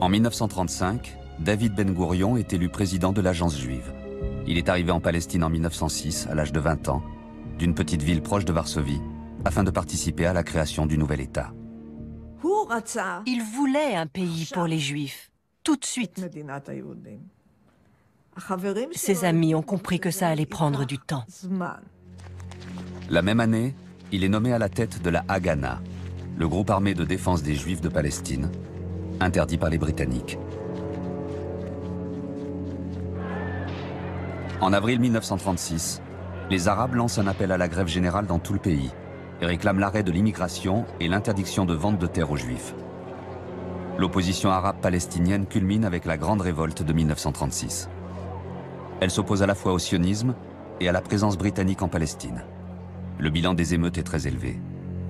En 1935, David Ben-Gourion est élu président de l'Agence juive. Il est arrivé en Palestine en 1906, à l'âge de 20 ans, d'une petite ville proche de Varsovie, afin de participer à la création du nouvel État. Il voulait un pays pour les Juifs, tout de suite. Ses amis ont compris que ça allait prendre du temps. La même année, il est nommé à la tête de la Haganah, le groupe armé de défense des Juifs de Palestine, interdit par les Britanniques. En avril 1936, les Arabes lancent un appel à la grève générale dans tout le pays et réclament l'arrêt de l'immigration et l'interdiction de vente de terre aux Juifs. L'opposition arabe palestinienne culmine avec la grande révolte de 1936. Elle s'oppose à la fois au sionisme et à la présence britannique en Palestine. Le bilan des émeutes est très élevé.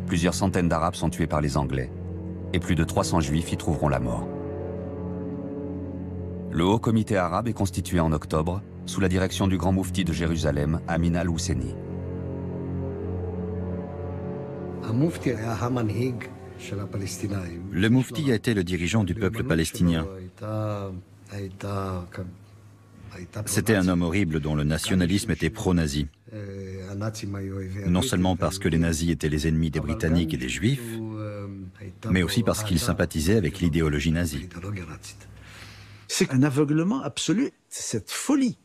Plusieurs centaines d'Arabes sont tués par les Anglais et plus de 300 Juifs y trouveront la mort. Le Haut Comité arabe est constitué en octobre sous la direction du grand moufti de Jérusalem, Amin al-Husseini. Le moufti a été le dirigeant du peuple palestinien. C'était un homme horrible dont le nationalisme était pro-nazi. Non seulement parce que les nazis étaient les ennemis des Britanniques et des Juifs, mais aussi parce qu'il sympathisait avec l'idéologie nazie. C'est un aveuglement absolu, cette folie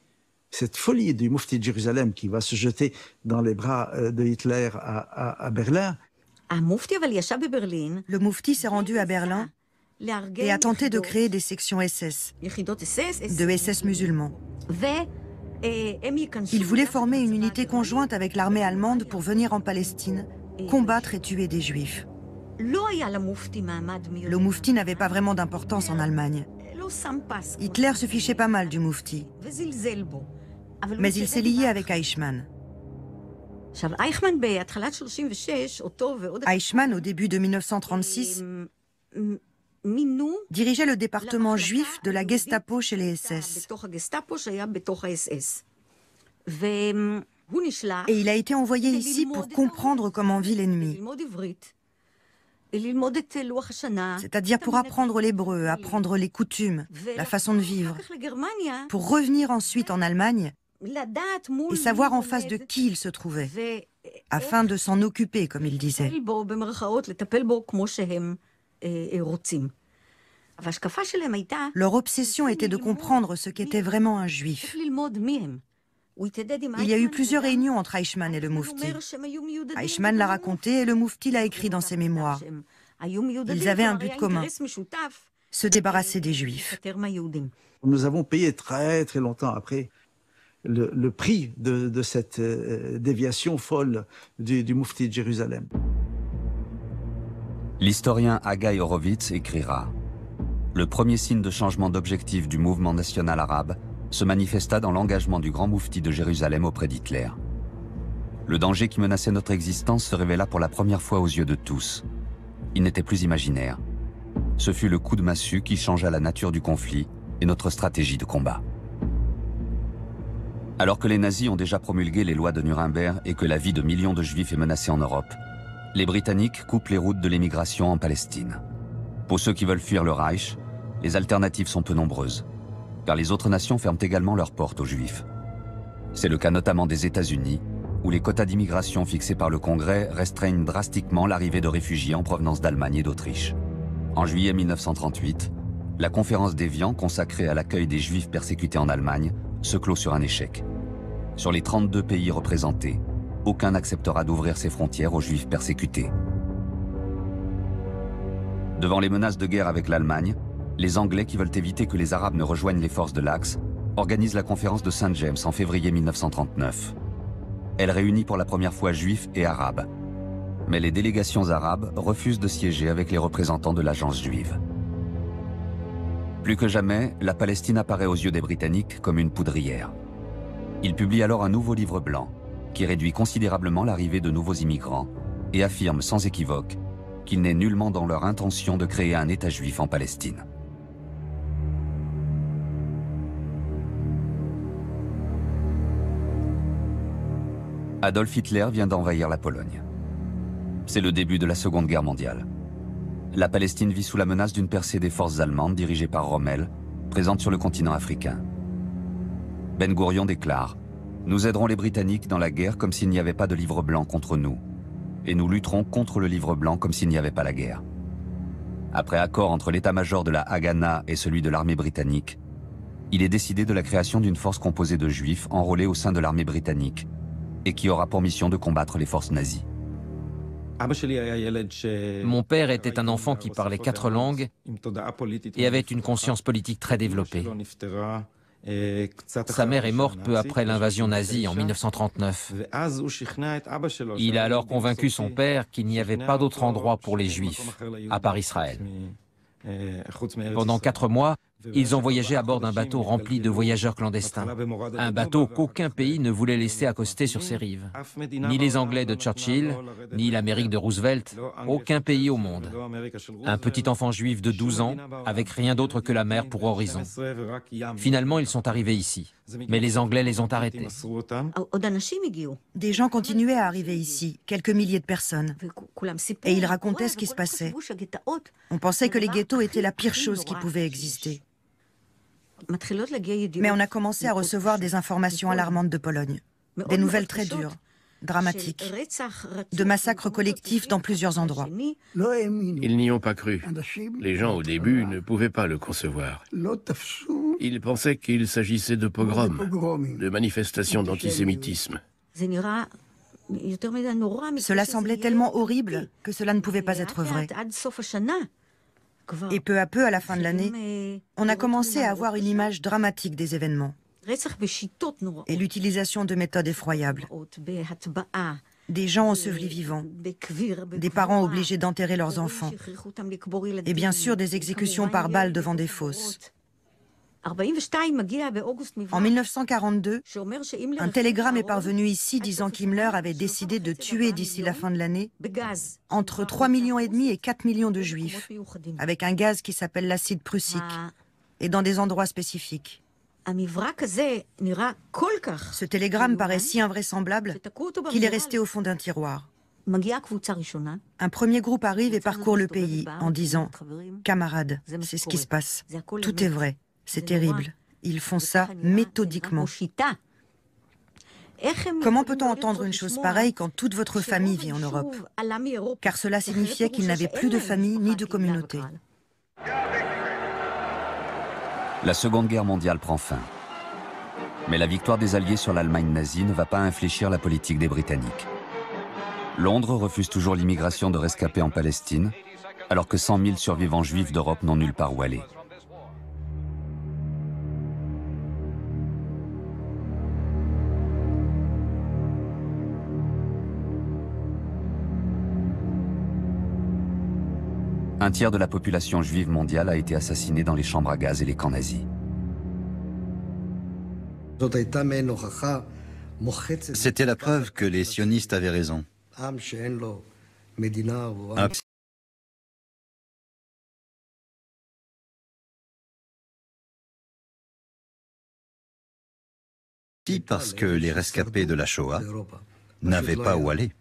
du moufti de Jérusalem qui va se jeter dans les bras de Hitler à Berlin. Le moufti s'est rendu à Berlin et a tenté de créer des sections SS, de SS musulmans. Il voulait former une unité conjointe avec l'armée allemande pour venir en Palestine, combattre et tuer des Juifs. Le moufti n'avait pas vraiment d'importance en Allemagne. Hitler se fichait pas mal du moufti, mais il s'est lié avec Eichmann. Eichmann, au début de 1936, dirigeait le département juif de la Gestapo chez les SS. Et il a été envoyé ici pour comprendre comment vit l'ennemi. C'est-à-dire pour apprendre l'hébreu, apprendre les coutumes, la façon de vivre, pour revenir ensuite en Allemagne et savoir en face de qui il se trouvait, afin de s'en occuper, comme il disait. Leur obsession était de comprendre ce qu'était vraiment un juif. Il y a eu plusieurs réunions entre Eichmann et le moufti. Eichmann l'a raconté et le moufti l'a écrit dans ses mémoires. Ils avaient un but commun, se débarrasser des Juifs. Nous avons payé très très longtemps après le prix de cette déviation folle du moufti de Jérusalem. L'historien Hagai Horowitz écrira: le premier signe de changement d'objectif du mouvement national arabe se manifesta dans l'engagement du grand moufti de Jérusalem auprès d'Hitler. Le danger qui menaçait notre existence se révéla pour la première fois aux yeux de tous. Il n'était plus imaginaire. Ce fut le coup de massue qui changea la nature du conflit et notre stratégie de combat. Alors que les nazis ont déjà promulgué les lois de Nuremberg et que la vie de millions de Juifs est menacée en Europe, les Britanniques coupent les routes de l'émigration en Palestine. Pour ceux qui veulent fuir le Reich, les alternatives sont peu nombreuses, car les autres nations ferment également leurs portes aux Juifs. C'est le cas notamment des États-Unis, où les quotas d'immigration fixés par le Congrès restreignent drastiquement l'arrivée de réfugiés en provenance d'Allemagne et d'Autriche. En juillet 1938, la conférence d'Évian consacrée à l'accueil des Juifs persécutés en Allemagne se clôt sur un échec. Sur les 32 pays représentés, aucun n'acceptera d'ouvrir ses frontières aux Juifs persécutés. Devant les menaces de guerre avec l'Allemagne, les Anglais, qui veulent éviter que les Arabes ne rejoignent les forces de l'Axe, organisent la conférence de Saint James en février 1939. Elle réunit pour la première fois Juifs et Arabes. Mais les délégations arabes refusent de siéger avec les représentants de l'Agence juive. Plus que jamais, la Palestine apparaît aux yeux des Britanniques comme une poudrière. Ils publient alors un nouveau livre blanc, qui réduit considérablement l'arrivée de nouveaux immigrants et affirme sans équivoque qu'il n'est nullement dans leur intention de créer un État juif en Palestine. Adolf Hitler vient d'envahir la Pologne. C'est le début de la Seconde Guerre mondiale. La Palestine vit sous la menace d'une percée des forces allemandes dirigées par Rommel, présente sur le continent africain. Ben Gourion déclare « Nous aiderons les Britanniques dans la guerre comme s'il n'y avait pas de livre blanc contre nous. Et nous lutterons contre le livre blanc comme s'il n'y avait pas la guerre. » Après accord entre l'état-major de la Haganah et celui de l'armée britannique, il est décidé de la création d'une force composée de juifs enrôlés au sein de l'armée britannique et qui aura pour mission de combattre les forces nazies. Mon père était un enfant qui parlait 4 langues et avait une conscience politique très développée. Sa mère est morte peu après l'invasion nazie en 1939. Il a alors convaincu son père qu'il n'y avait pas d'autre endroit pour les Juifs, à part Israël. Pendant 4 mois, ils ont voyagé à bord d'un bateau rempli de voyageurs clandestins. Un bateau qu'aucun pays ne voulait laisser accoster sur ses rives. Ni les Anglais de Churchill, ni l'Amérique de Roosevelt, aucun pays au monde. Un petit enfant juif de 12 ans, avec rien d'autre que la mer pour horizon. Finalement, ils sont arrivés ici. Mais les Anglais les ont arrêtés. Des gens continuaient à arriver ici, quelques milliers de personnes. Et ils racontaient ce qui se passait. On pensait que les ghettos étaient la pire chose qui pouvait exister. Mais on a commencé à recevoir des informations alarmantes de Pologne. Des nouvelles très dures, dramatiques, de massacres collectifs dans plusieurs endroits. Ils n'y ont pas cru. Les gens, au début, ne pouvaient pas le concevoir. Ils pensaient qu'il s'agissait de pogroms, de manifestations d'antisémitisme. Cela semblait tellement horrible que cela ne pouvait pas être vrai. Et peu à peu, à la fin de l'année, on a commencé à avoir une image dramatique des événements et l'utilisation de méthodes effroyables. Des gens ensevelis vivants, des parents obligés d'enterrer leurs enfants, et bien sûr des exécutions par balles devant des fosses. En 1942, un télégramme est parvenu ici disant qu'Himmler avait décidé de tuer d'ici la fin de l'année entre 3,5 millions et 4 millions de juifs, avec un gaz qui s'appelle l'acide prussique, et dans des endroits spécifiques. Ce télégramme paraît si invraisemblable qu'il est resté au fond d'un tiroir. Un premier groupe arrive et parcourt le pays en disant « Camarades, c'est ce qui se passe. Tout est vrai. C'est terrible. Ils font ça méthodiquement. » Comment peut-on entendre une chose pareille quand toute votre famille vit en Europe? Car cela signifiait qu'ils n'avaient plus de famille ni de communauté. La Seconde Guerre mondiale prend fin. Mais la victoire des Alliés sur l'Allemagne nazie ne va pas infléchir la politique des Britanniques. Londres refuse toujours l'immigration de rescapés en Palestine, alors que 100 000 survivants juifs d'Europe n'ont nulle part où aller. Un tiers de la population juive mondiale a été assassinée dans les chambres à gaz et les camps nazis. C'était la preuve que les sionistes avaient raison. Un petit parce que les rescapés de la Shoah n'avaient pas où aller.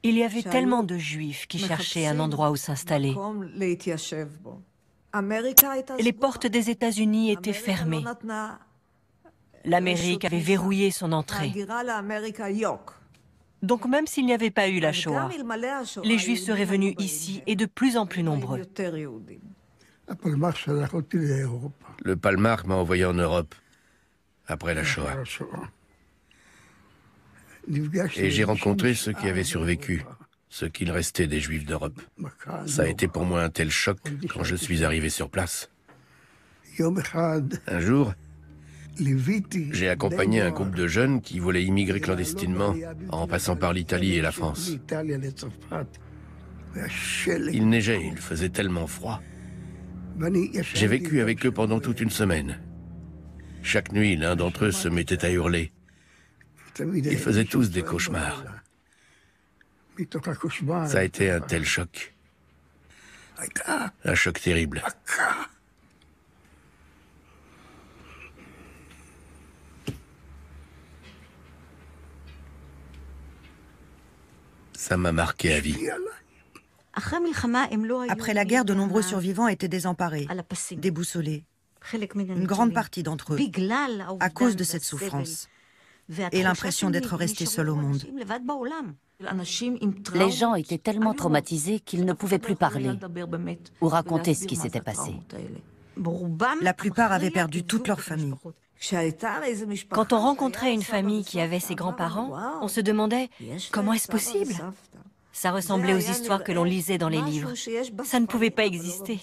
Il y avait tellement de Juifs qui cherchaient un endroit où s'installer. Les portes des États-Unis étaient fermées. L'Amérique avait verrouillé son entrée. Donc même s'il n'y avait pas eu la Shoah, les Juifs seraient venus ici et de plus en plus nombreux. Le Palmach m'a envoyé en Europe, après la Shoah. Et j'ai rencontré ceux qui avaient survécu, ce qu'il restait des Juifs d'Europe. Ça a été pour moi un tel choc quand je suis arrivé sur place. Un jour, j'ai accompagné un groupe de jeunes qui voulaient immigrer clandestinement en passant par l'Italie et la France. Il neigeait, il faisait tellement froid. J'ai vécu avec eux pendant toute une semaine. Chaque nuit, l'un d'entre eux se mettait à hurler. Ils faisaient tous des cauchemars. Ça a été un tel choc. Un choc terrible. Ça m'a marqué à vie. Après la guerre, de nombreux survivants étaient désemparés, déboussolés. Une grande partie d'entre eux, à cause de cette souffrance et l'impression d'être restés seuls au monde. Les gens étaient tellement traumatisés qu'ils ne pouvaient plus parler ou raconter ce qui s'était passé. La plupart avaient perdu toute leur famille. Quand on rencontrait une famille qui avait ses grands-parents, on se demandait comment est-ce possible? Ça ressemblait aux histoires que l'on lisait dans les livres. Ça ne pouvait pas exister.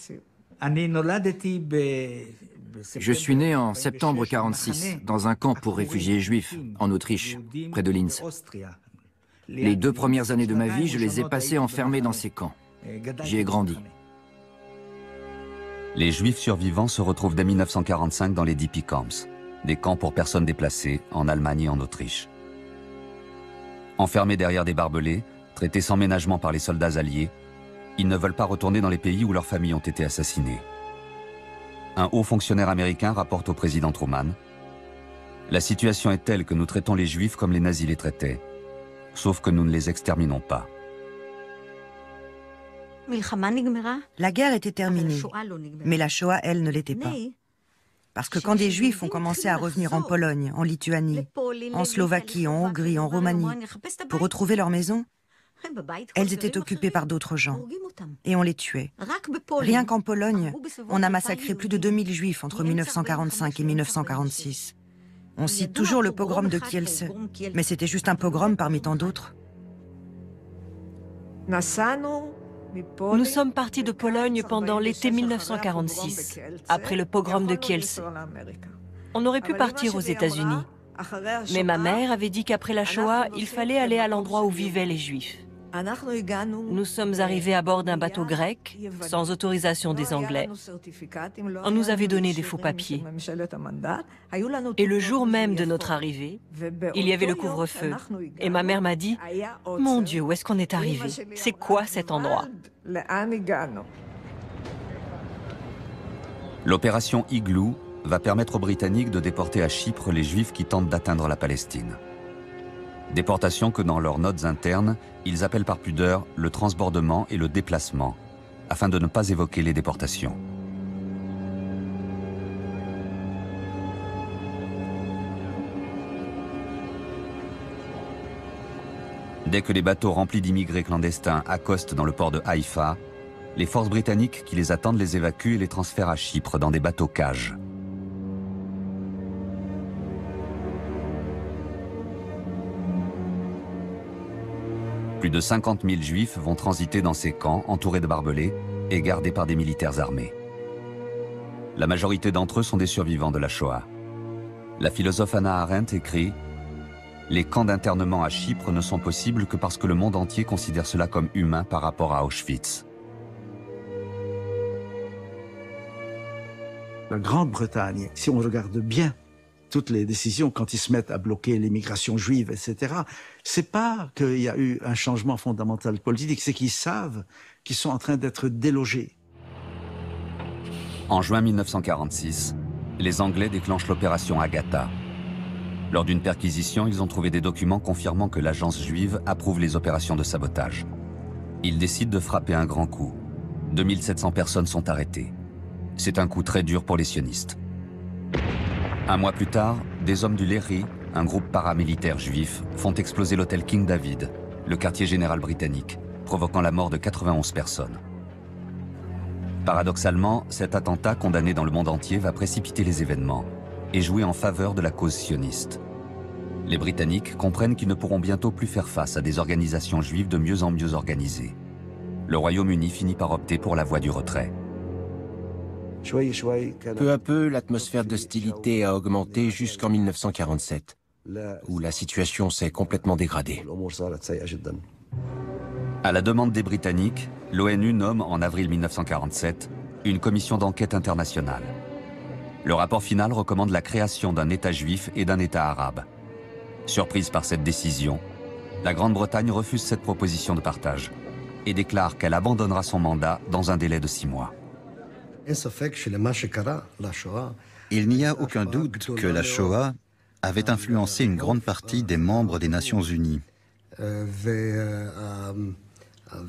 Je suis né en septembre 1946, dans un camp pour réfugiés juifs, en Autriche, près de Linz. Les 2 premières années de ma vie, je les ai passées enfermé dans ces camps. J'y ai grandi. Les Juifs survivants se retrouvent dès 1945 dans les DP Camps, des camps pour personnes déplacées en Allemagne et en Autriche. Enfermés derrière des barbelés, traités sans ménagement par les soldats alliés, ils ne veulent pas retourner dans les pays où leurs familles ont été assassinées. Un haut fonctionnaire américain rapporte au président Truman « La situation est telle que nous traitons les Juifs comme les nazis les traitaient, sauf que nous ne les exterminons pas. » La guerre était terminée, mais la Shoah, elle, ne l'était pas. Parce que quand des Juifs ont commencé à revenir en Pologne, en Lituanie, en Slovaquie, en Hongrie, en Roumanie, pour retrouver leur maison, elles étaient occupées par d'autres gens, et on les tuait. Rien qu'en Pologne, on a massacré plus de 2000 Juifs entre 1945 et 1946. On cite toujours le pogrom de Kielce, mais c'était juste un pogrom parmi tant d'autres. Nous sommes partis de Pologne pendant l'été 1946, après le pogrom de Kielce. On aurait pu partir aux États-Unis, mais ma mère avait dit qu'après la Shoah, il fallait aller à l'endroit où vivaient les Juifs. Nous sommes arrivés à bord d'un bateau grec, sans autorisation des Anglais. On nous avait donné des faux papiers. Et le jour même de notre arrivée, il y avait le couvre-feu. Et ma mère m'a dit « Mon Dieu, où est-ce qu'on est arrivé? C'est quoi cet endroit ?» L'opération Igloo va permettre aux Britanniques de déporter à Chypre les Juifs qui tentent d'atteindre la Palestine. Déportation que dans leurs notes internes, ils appellent par pudeur le transbordement et le déplacement, afin de ne pas évoquer les déportations. Dès que les bateaux remplis d'immigrés clandestins accostent dans le port de Haïfa, les forces britanniques qui les attendent les évacuent et les transfèrent à Chypre dans des bateaux cages. Plus de 50 000 Juifs vont transiter dans ces camps entourés de barbelés et gardés par des militaires armés. La majorité d'entre eux sont des survivants de la Shoah. La philosophe Hannah Arendt écrit « Les camps d'internement à Chypre ne sont possibles que parce que le monde entier considère cela comme humain par rapport à Auschwitz. » La Grande-Bretagne, si on regarde bien toutes les décisions, quand ils se mettent à bloquer l'immigration juive, etc., c'est pas qu'il y a eu un changement fondamental politique, c'est qu'ils savent qu'ils sont en train d'être délogés. En juin 1946, les Anglais déclenchent l'opération Agatha. Lors d'une perquisition, ils ont trouvé des documents confirmant que l'agence juive approuve les opérations de sabotage. Ils décident de frapper un grand coup. 2700 personnes sont arrêtées. C'est un coup très dur pour les sionistes. Un mois plus tard, des hommes du Lehi, un groupe paramilitaire juif, font exploser l'hôtel King David, le quartier général britannique, provoquant la mort de 91 personnes. Paradoxalement, cet attentat condamné dans le monde entier va précipiter les événements et jouer en faveur de la cause sioniste. Les Britanniques comprennent qu'ils ne pourront bientôt plus faire face à des organisations juives de mieux en mieux organisées. Le Royaume-Uni finit par opter pour la voie du retrait. Peu à peu, l'atmosphère d'hostilité a augmenté jusqu'en 1947, où la situation s'est complètement dégradée. À la demande des Britanniques, l'ONU nomme en avril 1947 une commission d'enquête internationale. Le rapport final recommande la création d'un État juif et d'un État arabe. Surprise par cette décision, la Grande-Bretagne refuse cette proposition de partage et déclare qu'elle abandonnera son mandat dans un délai de 6 mois. Il n'y a aucun doute que la Shoah avait influencé une grande partie des membres des Nations Unies,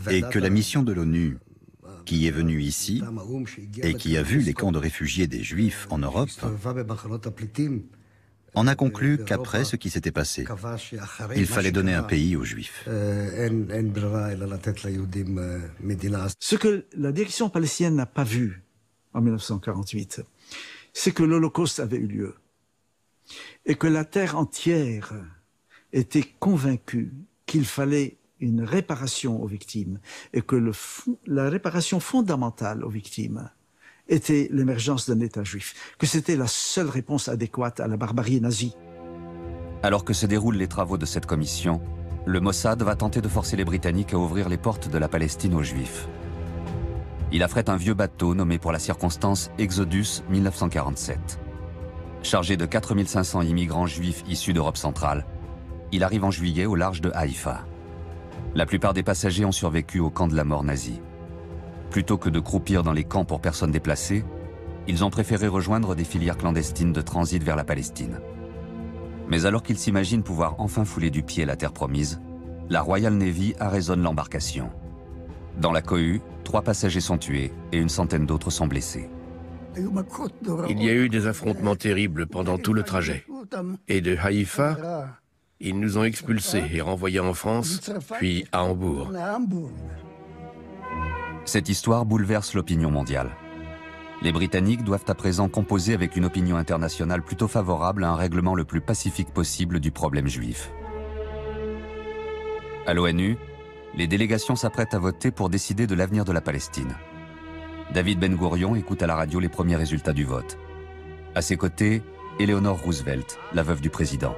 Et que la mission de l'ONU, qui est venue ici et qui a vu les camps de réfugiés des Juifs en Europe, en a conclu qu'après ce qui s'était passé, il fallait donner un pays aux Juifs. Ce que la direction palestinienne n'a pas vu en 1948, c'est que l'Holocauste avait eu lieu et que la terre entière était convaincue qu'il fallait une réparation aux victimes et que la réparation fondamentale aux victimes était l'émergence d'un État juif, que c'était la seule réponse adéquate à la barbarie nazie. Alors que se déroulent les travaux de cette commission, le Mossad va tenter de forcer les Britanniques à ouvrir les portes de la Palestine aux Juifs. Il affrète un vieux bateau nommé pour la circonstance Exodus 1947. Chargé de 4500 immigrants juifs issus d'Europe centrale, il arrive en juillet au large de Haïfa. La plupart des passagers ont survécu au camp de la mort nazie. Plutôt que de croupir dans les camps pour personnes déplacées, ils ont préféré rejoindre des filières clandestines de transit vers la Palestine. Mais alors qu'ils s'imaginent pouvoir enfin fouler du pied la terre promise, la Royal Navy arraisonne l'embarcation. Dans la cohue, 3 passagers sont tués et une centaine d'autres sont blessés. Il y a eu des affrontements terribles pendant tout le trajet. Et de Haïfa, ils nous ont expulsés et renvoyés en France, puis à Hambourg. Cette histoire bouleverse l'opinion mondiale. Les Britanniques doivent à présent composer avec une opinion internationale plutôt favorable à un règlement le plus pacifique possible du problème juif. À l'ONU, les délégations s'apprêtent à voter pour décider de l'avenir de la Palestine. David Ben Gourion écoute à la radio les premiers résultats du vote. À ses côtés, Eleanor Roosevelt, la veuve du président.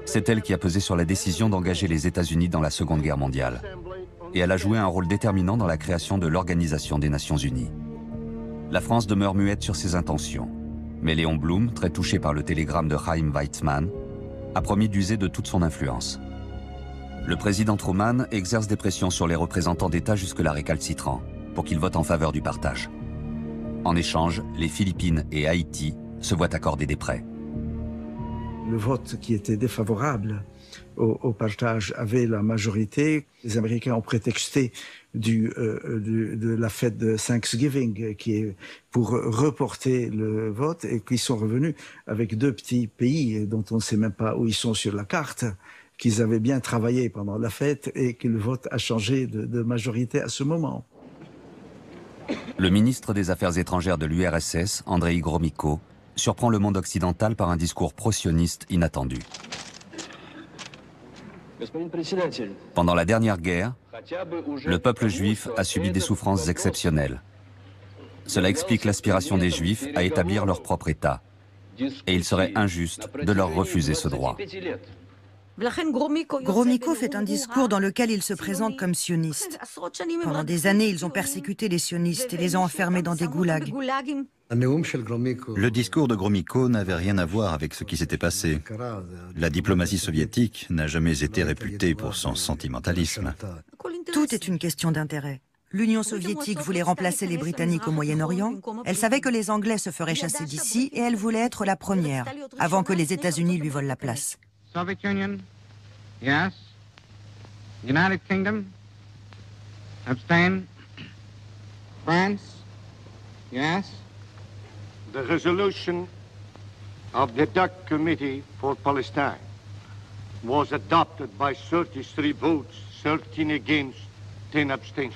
C'est elle qui a pesé sur la décision d'engager les États-Unis dans la Seconde Guerre mondiale. Et elle a joué un rôle déterminant dans la création de l'Organisation des Nations Unies. La France demeure muette sur ses intentions. Mais Léon Blum, très touché par le télégramme de Chaim Weizmann, a promis d'user de toute son influence. Le président Truman exerce des pressions sur les représentants d'État jusque-là récalcitrants pour qu'ils votent en faveur du partage. En échange, les Philippines et Haïti se voient accorder des prêts. Le vote qui était défavorable au partage avait la majorité. Les Américains ont prétexté de la fête de Thanksgiving qui est pour reporter le vote et qu'ils sont revenus avec 2 petits pays dont on ne sait même pas où ils sont sur la carte, qu'ils avaient bien travaillé pendant la fête et que le vote a changé de majorité à ce moment. Le ministre des Affaires étrangères de l'URSS, Andrei Gromyko, surprend le monde occidental par un discours pro-sioniste inattendu. Pendant la dernière guerre, le peuple juif a subi des souffrances exceptionnelles. Cela explique l'aspiration des Juifs à établir leur propre État. Et il serait injuste de leur refuser ce droit. Gromyko fait un discours dans lequel il se présente comme sioniste. Pendant des années, ils ont persécuté les sionistes et les ont enfermés dans des goulags. Le discours de Gromyko n'avait rien à voir avec ce qui s'était passé. La diplomatie soviétique n'a jamais été réputée pour son sentimentalisme. Tout est une question d'intérêt. L'Union soviétique voulait remplacer les Britanniques au Moyen-Orient. Elle savait que les Anglais se feraient chasser d'ici et elle voulait être la première, avant que les États-Unis lui volent la place. Soviet Union, yes. United Kingdom, abstain. France, yes. The resolution of the DUC Committee for Palestine was adopted by 33 votes, 13 against, 10 abstentions.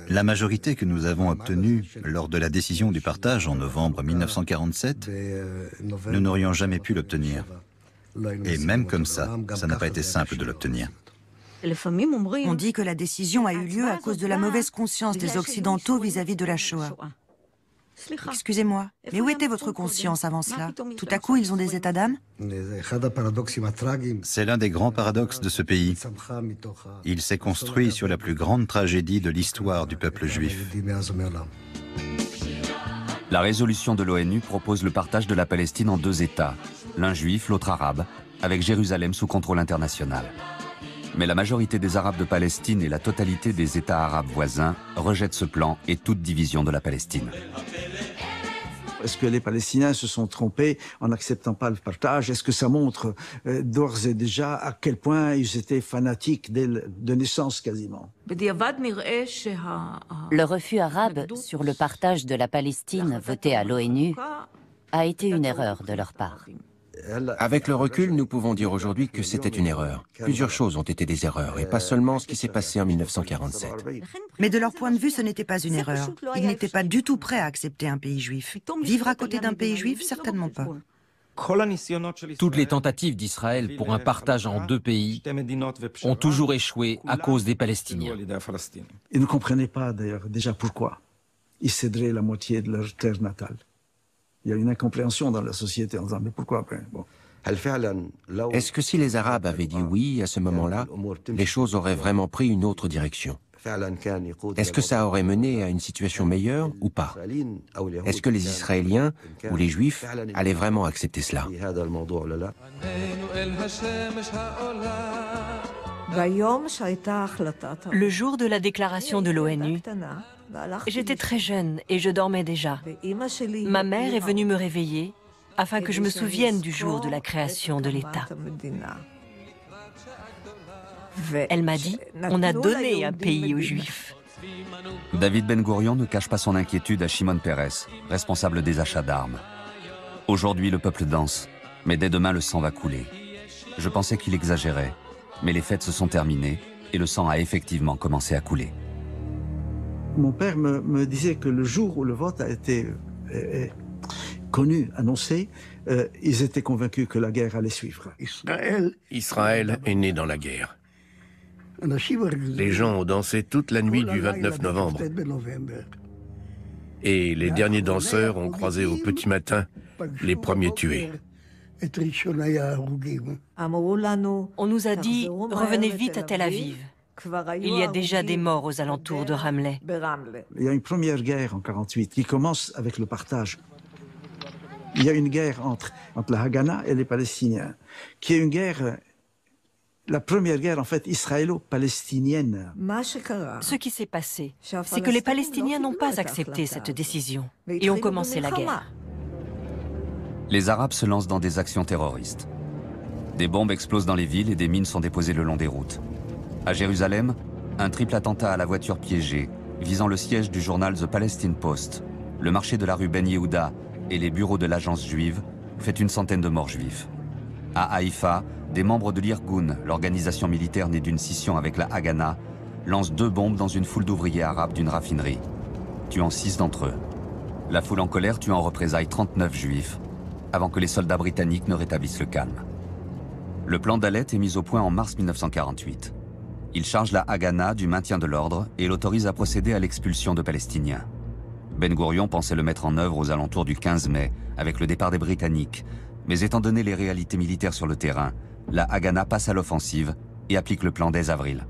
La majorité que nous avons obtenue lors de la décision du partage en novembre 1947, nous n'aurions jamais pu l'obtenir. Et même comme ça n'a pas été simple de l'obtenir. On dit que la décision a eu lieu à cause de la mauvaise conscience des Occidentaux vis-à-vis de la Shoah. Excusez-moi, mais où était votre conscience avant cela? Tout à coup, ils ont des états d'âme? C'est l'un des grands paradoxes de ce pays. Il s'est construit sur la plus grande tragédie de l'histoire du peuple juif. La résolution de l'ONU propose le partage de la Palestine en 2 États, l'un juif, l'autre arabe, avec Jérusalem sous contrôle international. Mais la majorité des Arabes de Palestine et la totalité des États arabes voisins rejettent ce plan et toute division de la Palestine. Est-ce que les Palestiniens se sont trompés en n'acceptant pas le partage? Est-ce que ça montre d'ores et déjà à quel point ils étaient fanatiques de naissance quasiment? Le refus arabe sur le partage de la Palestine voté à l'ONU a été une erreur de leur part. Avec le recul, nous pouvons dire aujourd'hui que c'était une erreur. Plusieurs choses ont été des erreurs, et pas seulement ce qui s'est passé en 1947. Mais de leur point de vue, ce n'était pas une erreur. Ils n'étaient pas du tout prêts à accepter un pays juif. Vivre à côté d'un pays juif, certainement pas. Toutes les tentatives d'Israël pour un partage en deux pays ont toujours échoué à cause des Palestiniens. Ils ne comprenaient pas d'ailleurs déjà pourquoi ils céderaient la moitié de leur terre natale. Il y a une incompréhension dans la société en disant mais pourquoi après bon. Est-ce que si les Arabes avaient dit oui à ce moment-là, les choses auraient vraiment pris une autre direction? Est-ce que ça aurait mené à une situation meilleure ou pas? Est-ce que les Israéliens ou les Juifs allaient vraiment accepter cela? Le jour de la déclaration de l'ONU, j'étais très jeune et je dormais déjà. Ma mère est venue me réveiller afin que je me souvienne du jour de la création de l'État. Elle m'a dit, on a donné un pays aux Juifs. David Ben Gourion ne cache pas son inquiétude à Shimon Peres, responsable des achats d'armes. Aujourd'hui, le peuple danse, mais dès demain, le sang va couler. Je pensais qu'il exagérait, mais les fêtes se sont terminées et le sang a effectivement commencé à couler. Mon père me disait que le jour où le vote a été connu, annoncé, ils étaient convaincus que la guerre allait suivre. Israël est né dans la guerre. Les gens ont dansé toute la nuit du 29 novembre. Et les derniers danseurs ont croisé au petit matin les premiers tués. On nous a dit, revenez vite à Tel Aviv. Il y a déjà des morts aux alentours de Ramleh. Il y a une première guerre en 1948 qui commence avec le partage. Il y a une guerre entre la Haganah et les Palestiniens, qui est une guerre, la première guerre en fait israélo-palestinienne. Ce qui s'est passé, c'est que les Palestiniens n'ont pas accepté cette décision et ont commencé la guerre. Les Arabes se lancent dans des actions terroristes. Des bombes explosent dans les villes et des mines sont déposées le long des routes. À Jérusalem, un triple attentat à la voiture piégée, visant le siège du journal The Palestine Post, le marché de la rue Ben Yehuda et les bureaux de l'agence juive, fait une centaine de morts juifs. À Haïfa, des membres de l'Irgun, l'organisation militaire née d'une scission avec la Haganah, lancent 2 bombes dans une foule d'ouvriers arabes d'une raffinerie, tuant 6 d'entre eux. La foule en colère tue en représailles 39 juifs, avant que les soldats britanniques ne rétablissent le calme. Le plan Dalet est mis au point en mars 1948. Il charge la Haganah du maintien de l'ordre et l'autorise à procéder à l'expulsion de Palestiniens. Ben Gourion pensait le mettre en œuvre aux alentours du 15 mai, avec le départ des Britanniques. Mais étant donné les réalités militaires sur le terrain, la Haganah passe à l'offensive et applique le plan dès avril.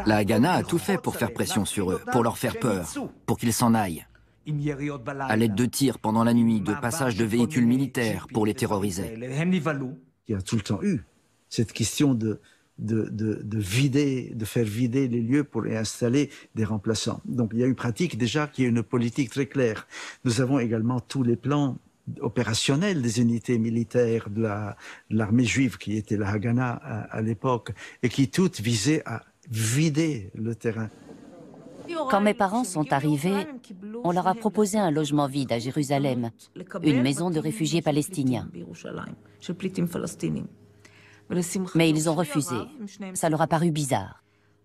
La Haganah a tout fait pour faire pression sur eux, pour leur faire peur, pour qu'ils s'en aillent. À l'aide de tirs pendant la nuit, de passages de véhicules militaires pour les terroriser. Il y a tout le temps eu cette question de faire vider les lieux pour y installer des remplaçants. Donc il y a une pratique déjà qui est une politique très claire. Nous avons également tous les plans opérationnels des unités militaires de l'armée juive qui était la Haganah à l'époque et qui toutes visaient à vider le terrain. Quand mes parents sont arrivés, on leur a proposé un logement vide à Jérusalem, une maison de réfugiés palestiniens. Mais ils ont refusé. Ça leur a paru bizarre.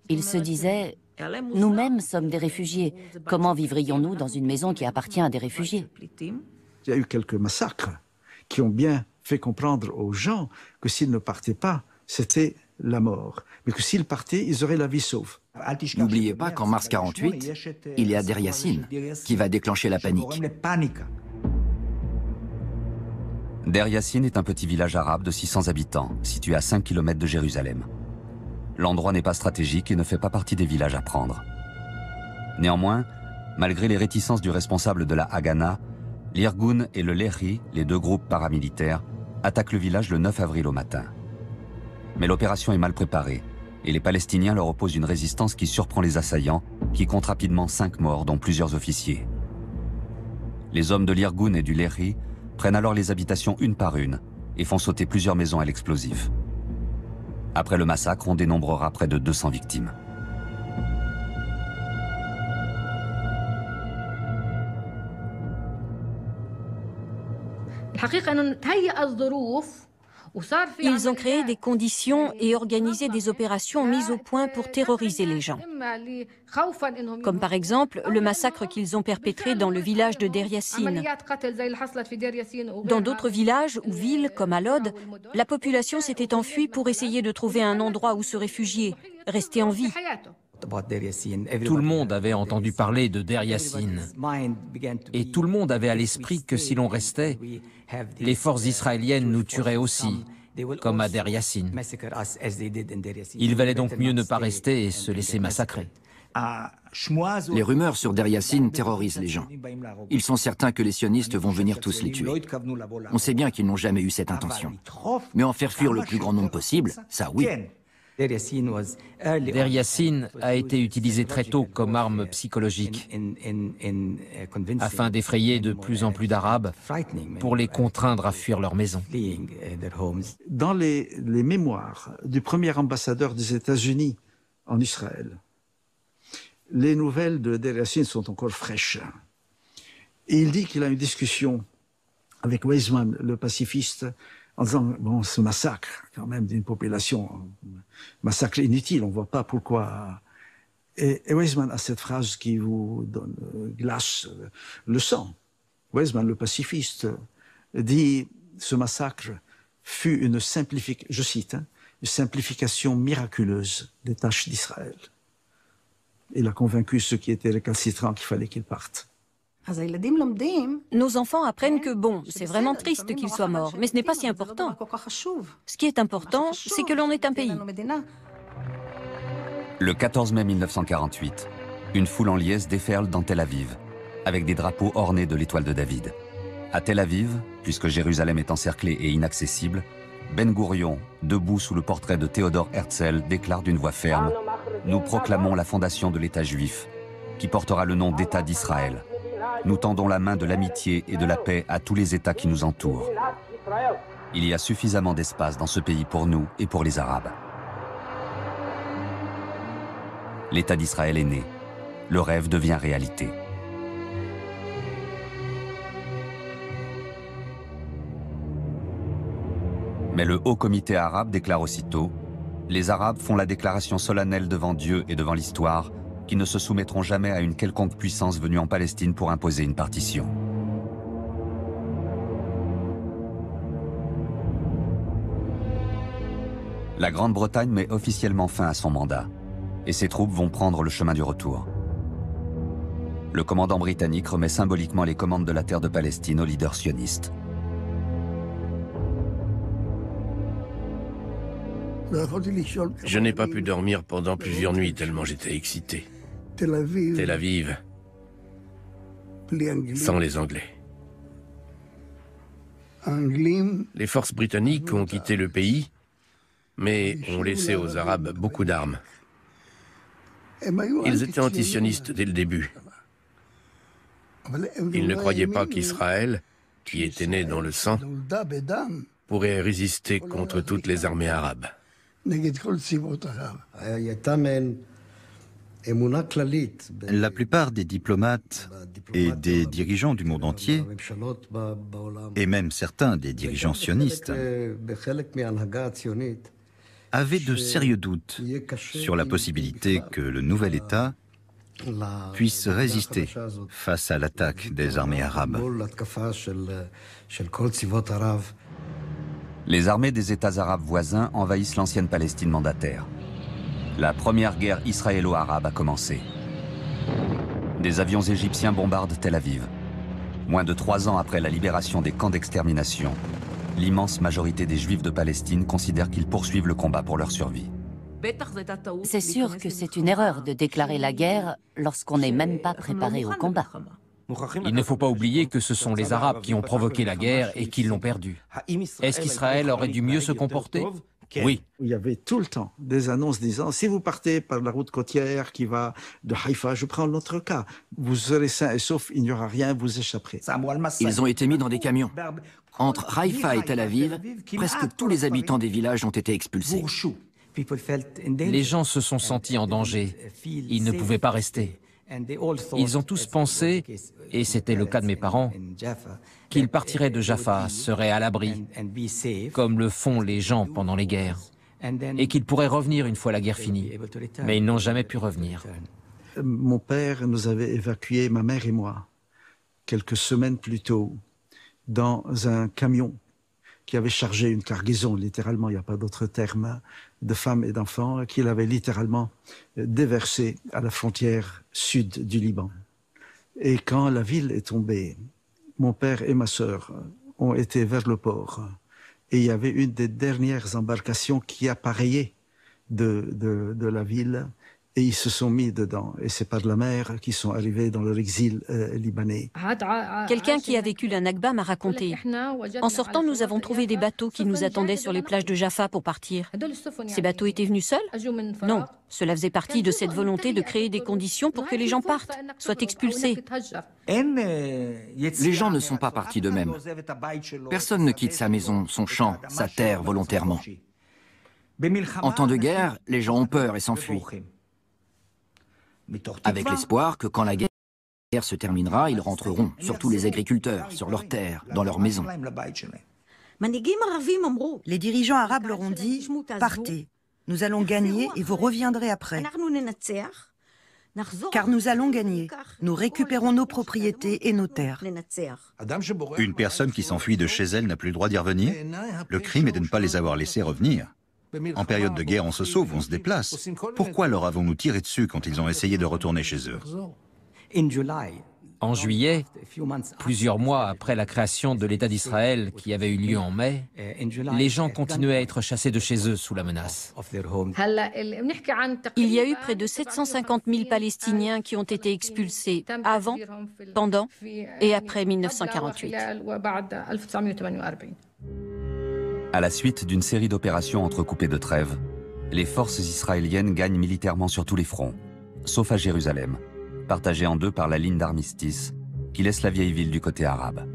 Ils se disaient, nous-mêmes sommes des réfugiés. Comment vivrions-nous dans une maison qui appartient à des réfugiés? Il y a eu quelques massacres qui ont bien fait comprendre aux gens que s'ils ne partaient pas, c'était la mort. Mais que s'ils partaient, ils auraient la vie sauve. N'oubliez pas qu'en mars 48, il y a Der Yassin qui va déclencher la panique. Der Yassin est un petit village arabe de 600 habitants, situé à 5 km de Jérusalem. L'endroit n'est pas stratégique et ne fait pas partie des villages à prendre. Néanmoins, malgré les réticences du responsable de la Haganah, l'Irgun et le Lehi, les 2 groupes paramilitaires, attaquent le village le 9 avril au matin. Mais l'opération est mal préparée, et les Palestiniens leur opposent une résistance qui surprend les assaillants, qui comptent rapidement 5 morts, dont plusieurs officiers. Les hommes de l'Irgun et du Lehi prennent alors les habitations une par une et font sauter plusieurs maisons à l'explosif. Après le massacre, on dénombrera près de 200 victimes. Ils ont créé des conditions et organisé des opérations mises au point pour terroriser les gens. Comme par exemple le massacre qu'ils ont perpétré dans le village de Deir Yassin. Dans d'autres villages ou villes, comme à Lod, la population s'était enfuie pour essayer de trouver un endroit où se réfugier, rester en vie. Tout le monde avait entendu parler de Deir Yassin. Et tout le monde avait à l'esprit que si l'on restait, les forces israéliennes nous tueraient aussi, comme à Deir Yassin. Il valait donc mieux ne pas rester et se laisser massacrer. Les rumeurs sur Deir Yassin terrorisent les gens. Ils sont certains que les sionistes vont venir tous les tuer. On sait bien qu'ils n'ont jamais eu cette intention. Mais en faire fuir le plus grand nombre possible, ça oui. Deir Yassin a été utilisé très tôt comme arme psychologique, afin d'effrayer de plus en plus d'Arabes pour les contraindre à fuir leur maison. Dans les mémoires du premier ambassadeur des États-Unis en Israël, les nouvelles de Deir Yassin sont encore fraîches. Et il dit qu'il a une discussion avec Weizmann, le pacifiste, en disant, bon, ce massacre, quand même, d'une population, massacre inutile, on ne voit pas pourquoi. Et Weizmann a cette phrase qui vous donne glace le sang. Weizmann, le pacifiste, dit, ce massacre fut une simplification, je cite, une simplification miraculeuse des tâches d'Israël. Il a convaincu ceux qui étaient récalcitrants qu'il fallait qu'ils partent. Nos enfants apprennent que, bon, c'est vraiment triste qu'ils soient morts, mais ce n'est pas si important. Ce qui est important, c'est que l'on est un pays. Le 14 mai 1948, une foule en liesse déferle dans Tel Aviv, avec des drapeaux ornés de l'étoile de David. À Tel Aviv, puisque Jérusalem est encerclée et inaccessible, Ben Gourion, debout sous le portrait de Théodore Herzl, déclare d'une voix ferme « Nous proclamons la fondation de l'État juif, qui portera le nom d'État d'Israël. Nous tendons la main de l'amitié et de la paix à tous les États qui nous entourent. Il y a suffisamment d'espace dans ce pays pour nous et pour les Arabes. » L'État d'Israël est né. Le rêve devient réalité. Mais le Haut Comité arabe déclare aussitôt « Les Arabes font la déclaration solennelle devant Dieu et devant l'histoire qui ne se soumettront jamais à une quelconque puissance venue en Palestine pour imposer une partition. » La Grande-Bretagne met officiellement fin à son mandat et ses troupes vont prendre le chemin du retour. Le commandant britannique remet symboliquement les commandes de la terre de Palestine au leader sioniste. Je n'ai pas pu dormir pendant plusieurs nuits tellement j'étais excité. Tel Aviv, sans les Anglais. Les forces britanniques ont quitté le pays, mais ont laissé aux Arabes beaucoup d'armes. Ils étaient antisionistes dès le début. Ils ne croyaient pas qu'Israël, qui était né dans le sang, pourrait résister contre toutes les armées arabes. La plupart des diplomates et des dirigeants du monde entier, et même certains des dirigeants sionistes, avaient de sérieux doutes sur la possibilité que le nouvel État puisse résister face à l'attaque des armées arabes. Les armées des États arabes voisins envahissent l'ancienne Palestine mandataire. La première guerre israélo-arabe a commencé. Des avions égyptiens bombardent Tel Aviv. Moins de 3 ans après la libération des camps d'extermination, l'immense majorité des Juifs de Palestine considèrent qu'ils poursuivent le combat pour leur survie. C'est sûr que c'est une erreur de déclarer la guerre lorsqu'on n'est même pas préparé au combat. Il ne faut pas oublier que ce sont les Arabes qui ont provoqué la guerre et qui l'ont perdue. Est-ce qu'Israël aurait dû mieux se comporter? Oui. Il y avait tout le temps des annonces disant « Si vous partez par la route côtière qui va de Haïfa, je prends notre cas. Vous serez sains et saufs, il n'y aura rien, vous échapperez. » Ils ont été mis dans des camions. Entre Haïfa et Tel Aviv, presque tous les habitants des villages ont été expulsés. Les gens se sont sentis en danger. Ils ne pouvaient pas rester. Ils ont tous pensé, et c'était le cas de mes parents, qu'ils partiraient de Jaffa, seraient à l'abri, comme le font les gens pendant les guerres, et qu'ils pourraient revenir une fois la guerre finie. Mais ils n'ont jamais pu revenir. Mon père nous avait évacués, ma mère et moi, quelques semaines plus tôt, dans un camion qui avait chargé une cargaison, littéralement, il n'y a pas d'autre terme, de femmes et d'enfants, qu'il avait littéralement déversé à la frontière sud du Liban. Et quand la ville est tombée, mon père et ma sœur ont été vers le port. Et il y avait une des dernières embarcations qui appareillait de la ville. Et ils se sont mis dedans. Et c'est par la mer qu'ils sont arrivés dans leur exil libanais. Quelqu'un qui a vécu la Nakba m'a raconté. En sortant, nous avons trouvé des bateaux qui nous attendaient sur les plages de Jaffa pour partir. Ces bateaux étaient venus seuls? Non. Cela faisait partie de cette volonté de créer des conditions pour que les gens partent, soient expulsés. Les gens ne sont pas partis d'eux-mêmes. Personne ne quitte sa maison, son champ, sa terre volontairement. En temps de guerre, les gens ont peur et s'enfuient, avec l'espoir que quand la guerre se terminera, ils rentreront, surtout les agriculteurs, sur leurs terres, dans leurs maisons. Les dirigeants arabes leur ont dit « Partez, nous allons gagner et vous reviendrez après. Car nous allons gagner, nous récupérons nos propriétés et nos terres. » Une personne qui s'enfuit de chez elle n'a plus le droit d'y revenir. Le crime est de ne pas les avoir laissés revenir. En période de guerre, on se sauve, on se déplace. Pourquoi leur avons-nous tiré dessus quand ils ont essayé de retourner chez eux? En juillet, plusieurs mois après la création de l'État d'Israël qui avait eu lieu en mai, les gens continuaient à être chassés de chez eux sous la menace. Il y a eu près de 750 000 Palestiniens qui ont été expulsés avant, pendant et après 1948. À la suite d'une série d'opérations entrecoupées de trêves, les forces israéliennes gagnent militairement sur tous les fronts, sauf à Jérusalem, partagée en deux par la ligne d'armistice, qui laisse la vieille ville du côté arabe.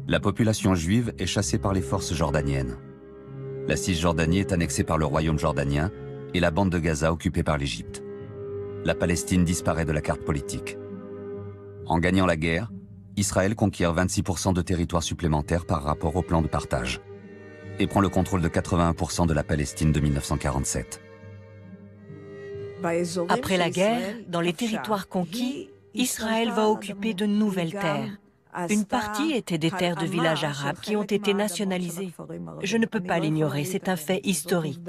La population juive est chassée par les forces jordaniennes. La Cisjordanie est annexée par le royaume jordanien et la bande de Gaza occupée par l'Égypte. La Palestine disparaît de la carte politique. En gagnant la guerre, Israël conquiert 26% de territoire supplémentaire par rapport au plan de partage et prend le contrôle de 81% de la Palestine de 1947. Après la guerre, dans les territoires conquis, Israël va occuper de nouvelles terres. Une partie était des terres de villages arabes qui ont été nationalisées. Je ne peux pas l'ignorer, c'est un fait historique.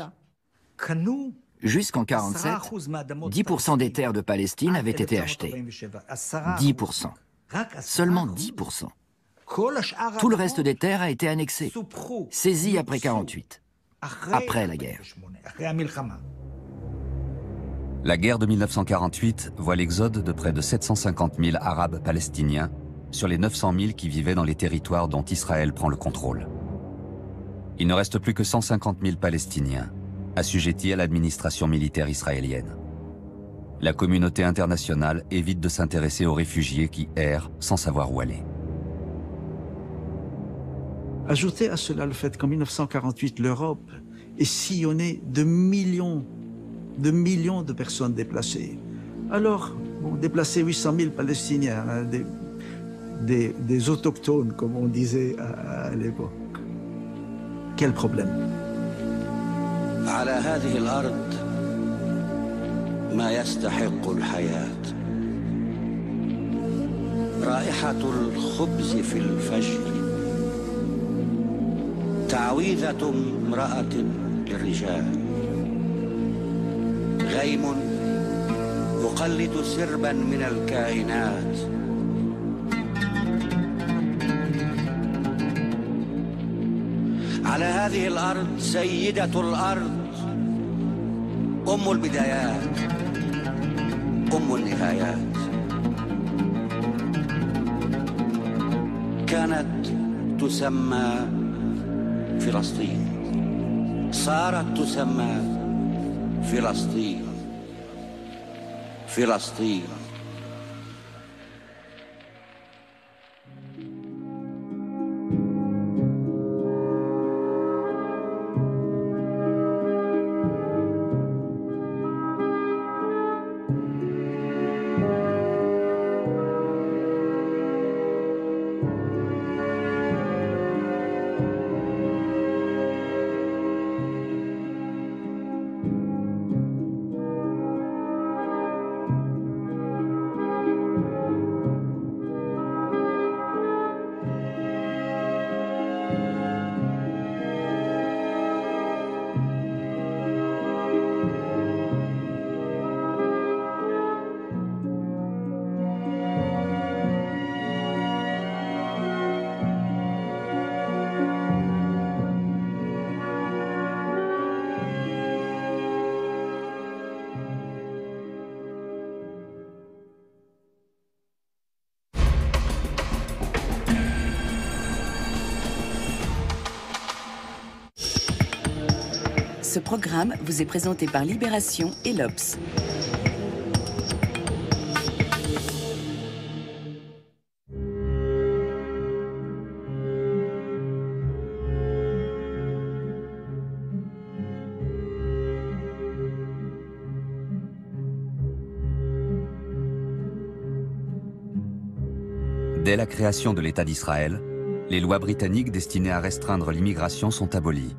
Jusqu'en 1947, 10% des terres de Palestine avaient été achetées. 10%. Seulement 10%. Tout le reste des terres a été annexé, saisi après 1948, après la guerre. La guerre de 1948 voit l'exode de près de 750 000 Arabes palestiniens sur les 900 000 qui vivaient dans les territoires dont Israël prend le contrôle. Il ne reste plus que 150 000 Palestiniens, assujettis à l'administration militaire israélienne. La communauté internationale évite de s'intéresser aux réfugiés qui errent sans savoir où aller. Ajoutez à cela le fait qu'en 1948, l'Europe est sillonnée de millions de personnes déplacées. Alors, bon, déplacer 800 000 Palestiniens, hein, des autochtones, comme on disait à l'époque. Quel problème? على هذه الأرض ما يستحق الحياة رائحة الخبز في الفجر تعويذة امرأة للرجال غيم يقلد سربا من الكائنات على هذه الأرض سيدة الأرض أم البدايات أم النهايات كانت تسمى فلسطين صارت تسمى فلسطين فلسطين. Ce programme vous est présenté par Libération et l'Obs. Dès la création de l'État d'Israël, les lois britanniques destinées à restreindre l'immigration sont abolies,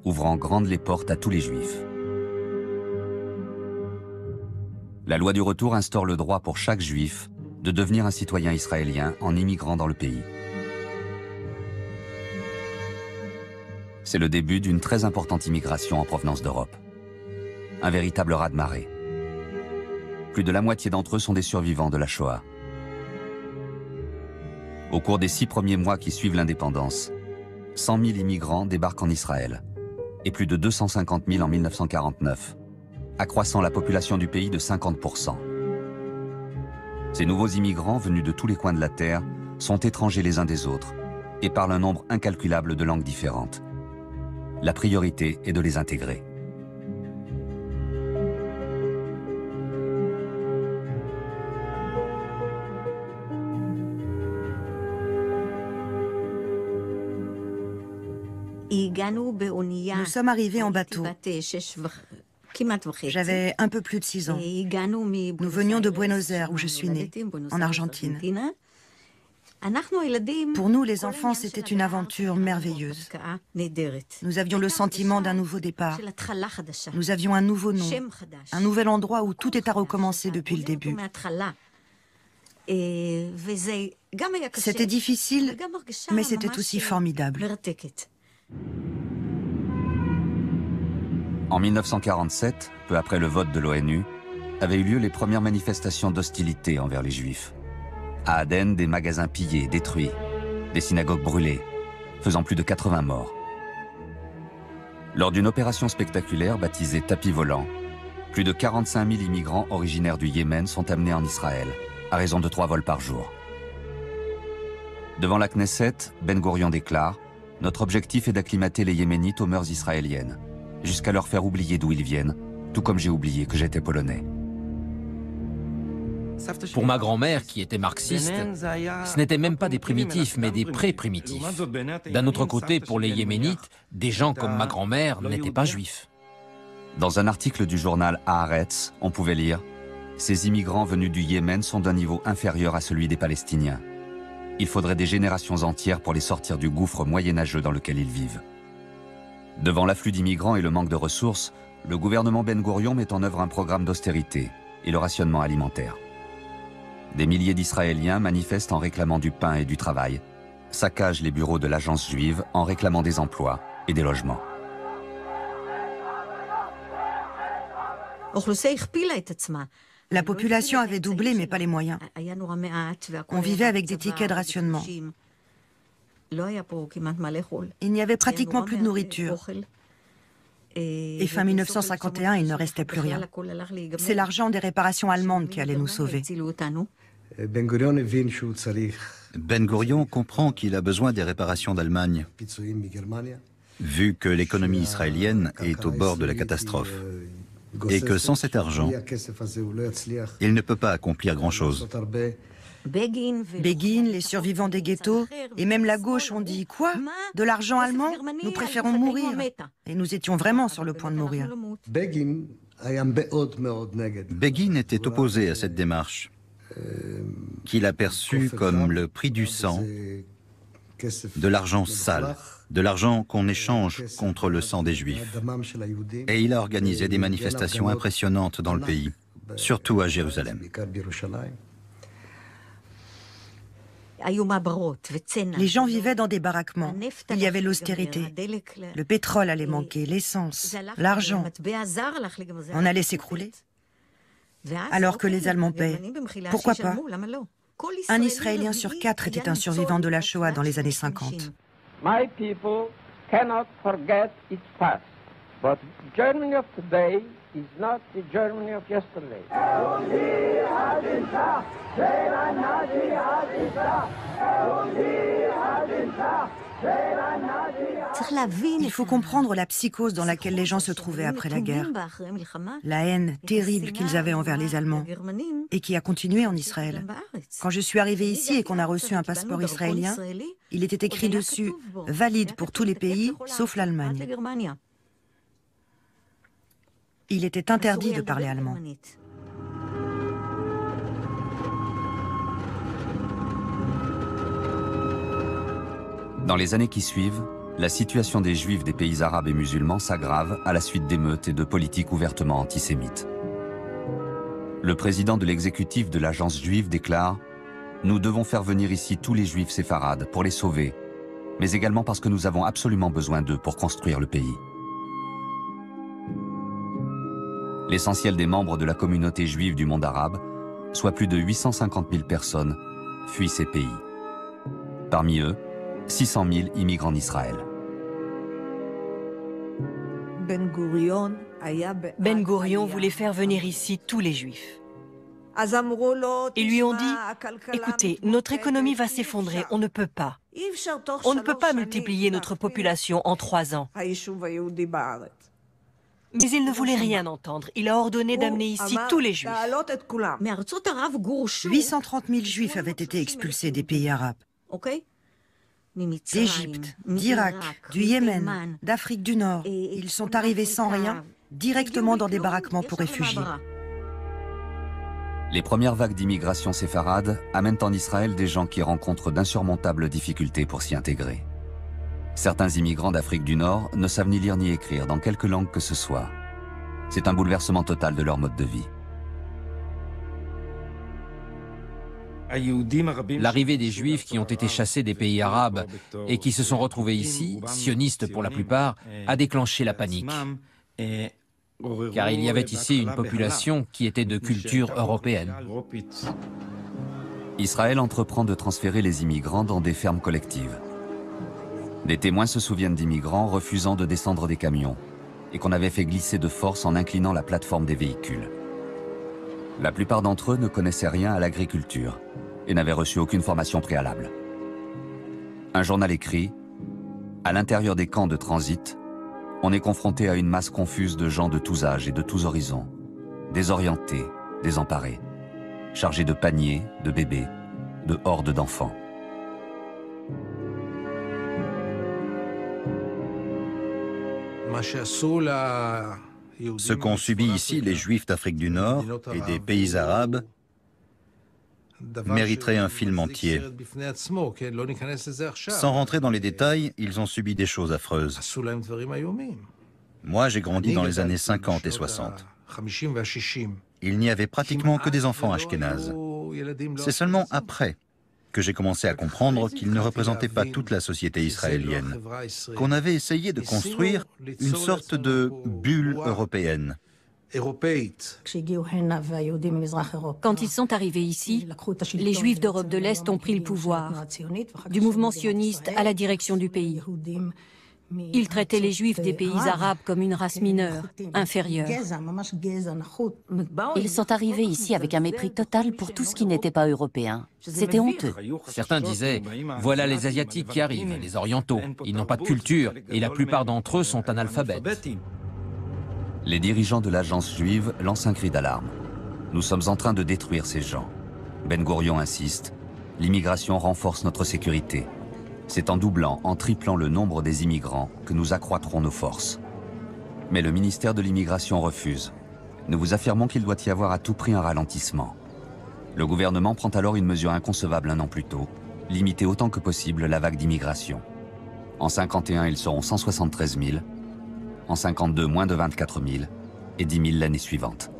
ouvrant grandes les portes à tous les Juifs. La loi du retour instaure le droit pour chaque Juif de devenir un citoyen israélien en immigrant dans le pays. C'est le début d'une très importante immigration en provenance d'Europe. Un véritable raz-de-marée. Plus de la moitié d'entre eux sont des survivants de la Shoah. Au cours des 6 premiers mois qui suivent l'indépendance, 100 000 immigrants débarquent en Israël, et plus de 250 000 en 1949, accroissant la population du pays de 50%. Ces nouveaux immigrants venus de tous les coins de la terre sont étrangers les uns des autres et parlent un nombre incalculable de langues différentes. La priorité est de les intégrer. Nous sommes arrivés en bateau. J'avais un peu plus de 6 ans. Nous venions de Buenos Aires, où je suis née, en Argentine. Pour nous, les enfants, c'était une aventure merveilleuse. Nous avions le sentiment d'un nouveau départ. Nous avions un nouveau nom, un nouvel endroit où tout est à recommencer depuis le début. C'était difficile, mais c'était aussi formidable. En 1947, peu après le vote de l'ONU, avaient eu lieu les premières manifestations d'hostilité envers les Juifs. À Aden, des magasins pillés, détruits, des synagogues brûlées, faisant plus de 80 morts. Lors d'une opération spectaculaire baptisée Tapis volant, plus de 45 000 immigrants originaires du Yémen sont amenés en Israël, à raison de 3 vols par jour. Devant la Knesset, Ben Gourion déclare « Notre objectif est d'acclimater les Yéménites aux mœurs israéliennes, jusqu'à leur faire oublier d'où ils viennent, tout comme j'ai oublié que j'étais polonais. » Pour ma grand-mère, qui était marxiste, ce n'étaient même pas des primitifs, mais des pré-primitifs. D'un autre côté, pour les Yéménites, des gens comme ma grand-mère n'étaient pas juifs. Dans un article du journal Haaretz, on pouvait lire « Ces immigrants venus du Yémen sont d'un niveau inférieur à celui des Palestiniens. Il faudrait des générations entières pour les sortir du gouffre moyenâgeux dans lequel ils vivent. » Devant l'afflux d'immigrants et le manque de ressources, le gouvernement Ben Gourion met en œuvre un programme d'austérité et le rationnement alimentaire. Des milliers d'Israéliens manifestent en réclamant du pain et du travail, saccagent les bureaux de l'agence juive en réclamant des emplois et des logements. La population avait doublé, mais pas les moyens. On vivait avec des tickets de rationnement. Il n'y avait pratiquement plus de nourriture. Et fin 1951, il ne restait plus rien. C'est l'argent des réparations allemandes qui allait nous sauver. Ben Gourion comprend qu'il a besoin des réparations d'Allemagne. vu que l'économie israélienne est au bord de la catastrophe et que sans cet argent, il ne peut pas accomplir grand-chose. Begin, les survivants des ghettos, et même la gauche ont dit « Quoi? De l'argent allemand? Nous préférons mourir !» Et nous étions vraiment sur le point de mourir. Begin était opposé à cette démarche, qu'il a perçue comme le prix du sang, de l'argent sale, de l'argent qu'on échange contre le sang des Juifs. Et il a organisé des manifestations impressionnantes dans le pays, surtout à Jérusalem. Les gens vivaient dans des baraquements. Il y avait l'austérité. Le pétrole allait manquer, l'essence, l'argent. On allait s'écrouler. Alors que les Allemands paient. Pourquoi pas? Un Israélien sur 4 était un survivant de la Shoah dans les années 50. My people cannot forget its past, but Germany of today is not the Germany of yesterday. Il faut comprendre la psychose dans laquelle les gens se trouvaient après la guerre. La haine terrible qu'ils avaient envers les Allemands et qui a continué en Israël. Quand je suis arrivée ici et qu'on a reçu un passeport israélien, il était écrit dessus « valide pour tous les pays sauf l'Allemagne ». Il était interdit de parler allemand. Dans les années qui suivent, la situation des Juifs des pays arabes et musulmans s'aggrave à la suite d'émeutes et de politiques ouvertement antisémites. Le président de l'exécutif de l'agence juive déclare « Nous devons faire venir ici tous les Juifs séfarades pour les sauver, mais également parce que nous avons absolument besoin d'eux pour construire le pays. » L'essentiel des membres de la communauté juive du monde arabe, soit plus de 850 000 personnes, fuient ces pays. Parmi eux, 600 000 immigrants d'Israël. Ben Gurion voulait faire venir ici tous les Juifs. Ils lui ont dit « Écoutez, notre économie va s'effondrer, on ne peut pas. On ne peut pas multiplier notre population en 3 ans. » Mais il ne voulait rien entendre. Il a ordonné d'amener ici tous les Juifs. 830 000 Juifs avaient été expulsés des pays arabes. D'Égypte, d'Irak, du Yémen, d'Afrique du Nord. Ils sont arrivés sans rien, directement dans des baraquements pour réfugiés. Les premières vagues d'immigration séfarade amènent en Israël des gens qui rencontrent d'insurmontables difficultés pour s'y intégrer. Certains immigrants d'Afrique du Nord ne savent ni lire ni écrire dans quelque langue que ce soit. C'est un bouleversement total de leur mode de vie. L'arrivée des Juifs qui ont été chassés des pays arabes et qui se sont retrouvés ici, sionistes pour la plupart, a déclenché la panique. Car il y avait ici une population qui était de culture européenne. Israël entreprend de transférer les immigrants dans des fermes collectives. Des témoins se souviennent d'immigrants refusant de descendre des camions et qu'on avait fait glisser de force en inclinant la plateforme des véhicules. La plupart d'entre eux ne connaissaient rien à l'agriculture et n'avaient reçu aucune formation préalable. Un journal écrit « À l'intérieur des camps de transit, on est confronté à une masse confuse de gens de tous âges et de tous horizons, désorientés, désemparés, chargés de paniers, de bébés, de hordes d'enfants. » Ce qu'ont subi ici les Juifs d'Afrique du Nord et des pays arabes mériterait un film entier. Sans rentrer dans les détails, ils ont subi des choses affreuses. Moi, j'ai grandi dans les années 50 et 60. Il n'y avait pratiquement que des enfants ashkénazes. C'est seulement après que j'ai commencé à comprendre qu'ils ne représentaient pas toute la société israélienne, qu'on avait essayé de construire une sorte de bulle européenne. Quand ils sont arrivés ici, les Juifs d'Europe de l'Est ont pris le pouvoir, du mouvement sioniste à la direction du pays. Il traitait les Juifs des pays arabes comme une race mineure, inférieure. Ils sont arrivés ici avec un mépris total pour tout ce qui n'était pas européen. C'était honteux. Certains disaient, voilà les Asiatiques qui arrivent, les Orientaux. Ils n'ont pas de culture et la plupart d'entre eux sont analphabètes. Les dirigeants de l'agence juive lancent un cri d'alarme. Nous sommes en train de détruire ces gens. Ben Gourion insiste. L'immigration renforce notre sécurité. C'est en doublant, en triplant le nombre des immigrants que nous accroîtrons nos forces. Mais le ministère de l'immigration refuse. Nous vous affirmons qu'il doit y avoir à tout prix un ralentissement. Le gouvernement prend alors une mesure inconcevable un an plus tôt, limiter autant que possible la vague d'immigration. En 51, ils seront 173 000, en 52, moins de 24 000, et 10 000 l'année suivante.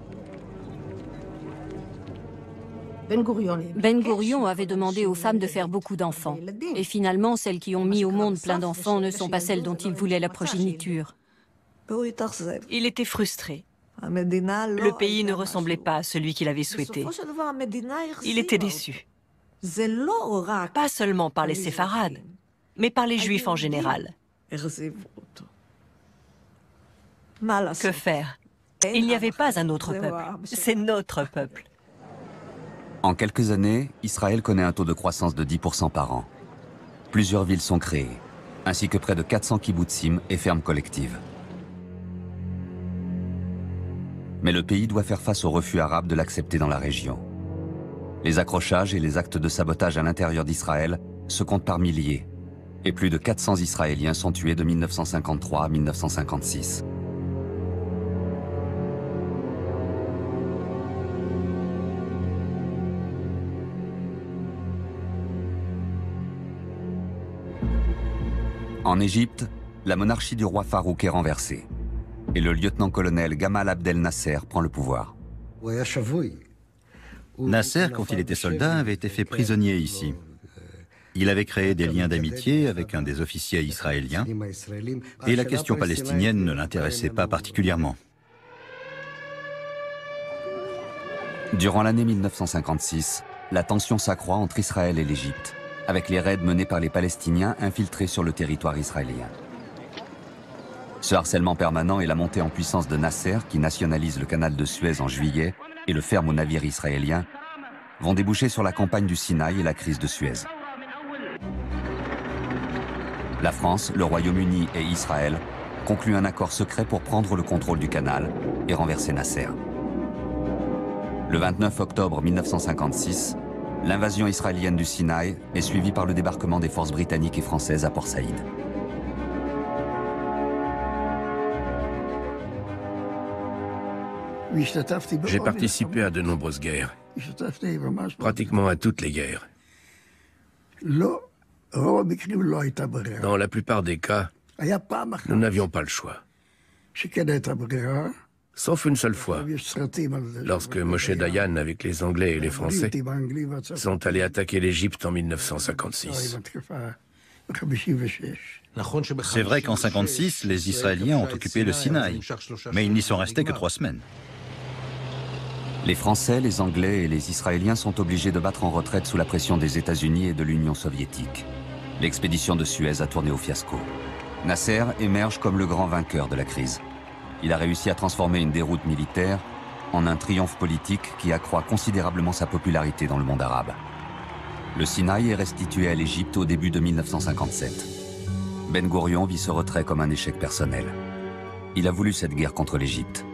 Ben Gourion avait demandé aux femmes de faire beaucoup d'enfants. Et finalement, celles qui ont mis au monde plein d'enfants ne sont pas celles dont il voulait la progéniture. Il était frustré. Le pays ne ressemblait pas à celui qu'il avait souhaité. Il était déçu. Pas seulement par les séfarades, mais par les Juifs en général. Que faire? Il n'y avait pas un autre peuple. C'est notre peuple. En quelques années, Israël connaît un taux de croissance de 10% par an. Plusieurs villes sont créées, ainsi que près de 400 kibbutzim et fermes collectives. Mais le pays doit faire face au refus arabe de l'accepter dans la région. Les accrochages et les actes de sabotage à l'intérieur d'Israël se comptent par milliers, et plus de 400 Israéliens sont tués de 1953 à 1956. En Égypte, la monarchie du roi Farouk est renversée et le lieutenant-colonel Gamal Abdel Nasser prend le pouvoir. Nasser, quand il était soldat, avait été fait prisonnier ici. Il avait créé des liens d'amitié avec un des officiers israéliens et la question palestinienne ne l'intéressait pas particulièrement. Durant l'année 1956, la tension s'accroît entre Israël et l'Égypte, avec les raids menés par les Palestiniens infiltrés sur le territoire israélien. Ce harcèlement permanent et la montée en puissance de Nasser, qui nationalise le canal de Suez en juillet et le ferme aux navires israéliens, vont déboucher sur la campagne du Sinaï et la crise de Suez. La France, le Royaume-Uni et Israël concluent un accord secret pour prendre le contrôle du canal et renverser Nasser. Le 29 octobre 1956, l'invasion israélienne du Sinaï est suivie par le débarquement des forces britanniques et françaises à Port Saïd. J'ai participé à de nombreuses guerres, pratiquement à toutes les guerres. Dans la plupart des cas, nous n'avions pas le choix. Sauf une seule fois, lorsque Moshe Dayan, avec les Anglais et les Français, sont allés attaquer l'Égypte en 1956. C'est vrai qu'en 1956, les Israéliens ont occupé le Sinaï, mais ils n'y sont restés que 3 semaines. Les Français, les Anglais et les Israéliens sont obligés de battre en retraite sous la pression des États-Unis et de l'Union soviétique. L'expédition de Suez a tourné au fiasco. Nasser émerge comme le grand vainqueur de la crise. Il a réussi à transformer une déroute militaire en un triomphe politique qui accroît considérablement sa popularité dans le monde arabe. Le Sinaï est restitué à l'Égypte au début de 1957. Ben Gourion vit ce retrait comme un échec personnel. Il a voulu cette guerre contre l'Égypte.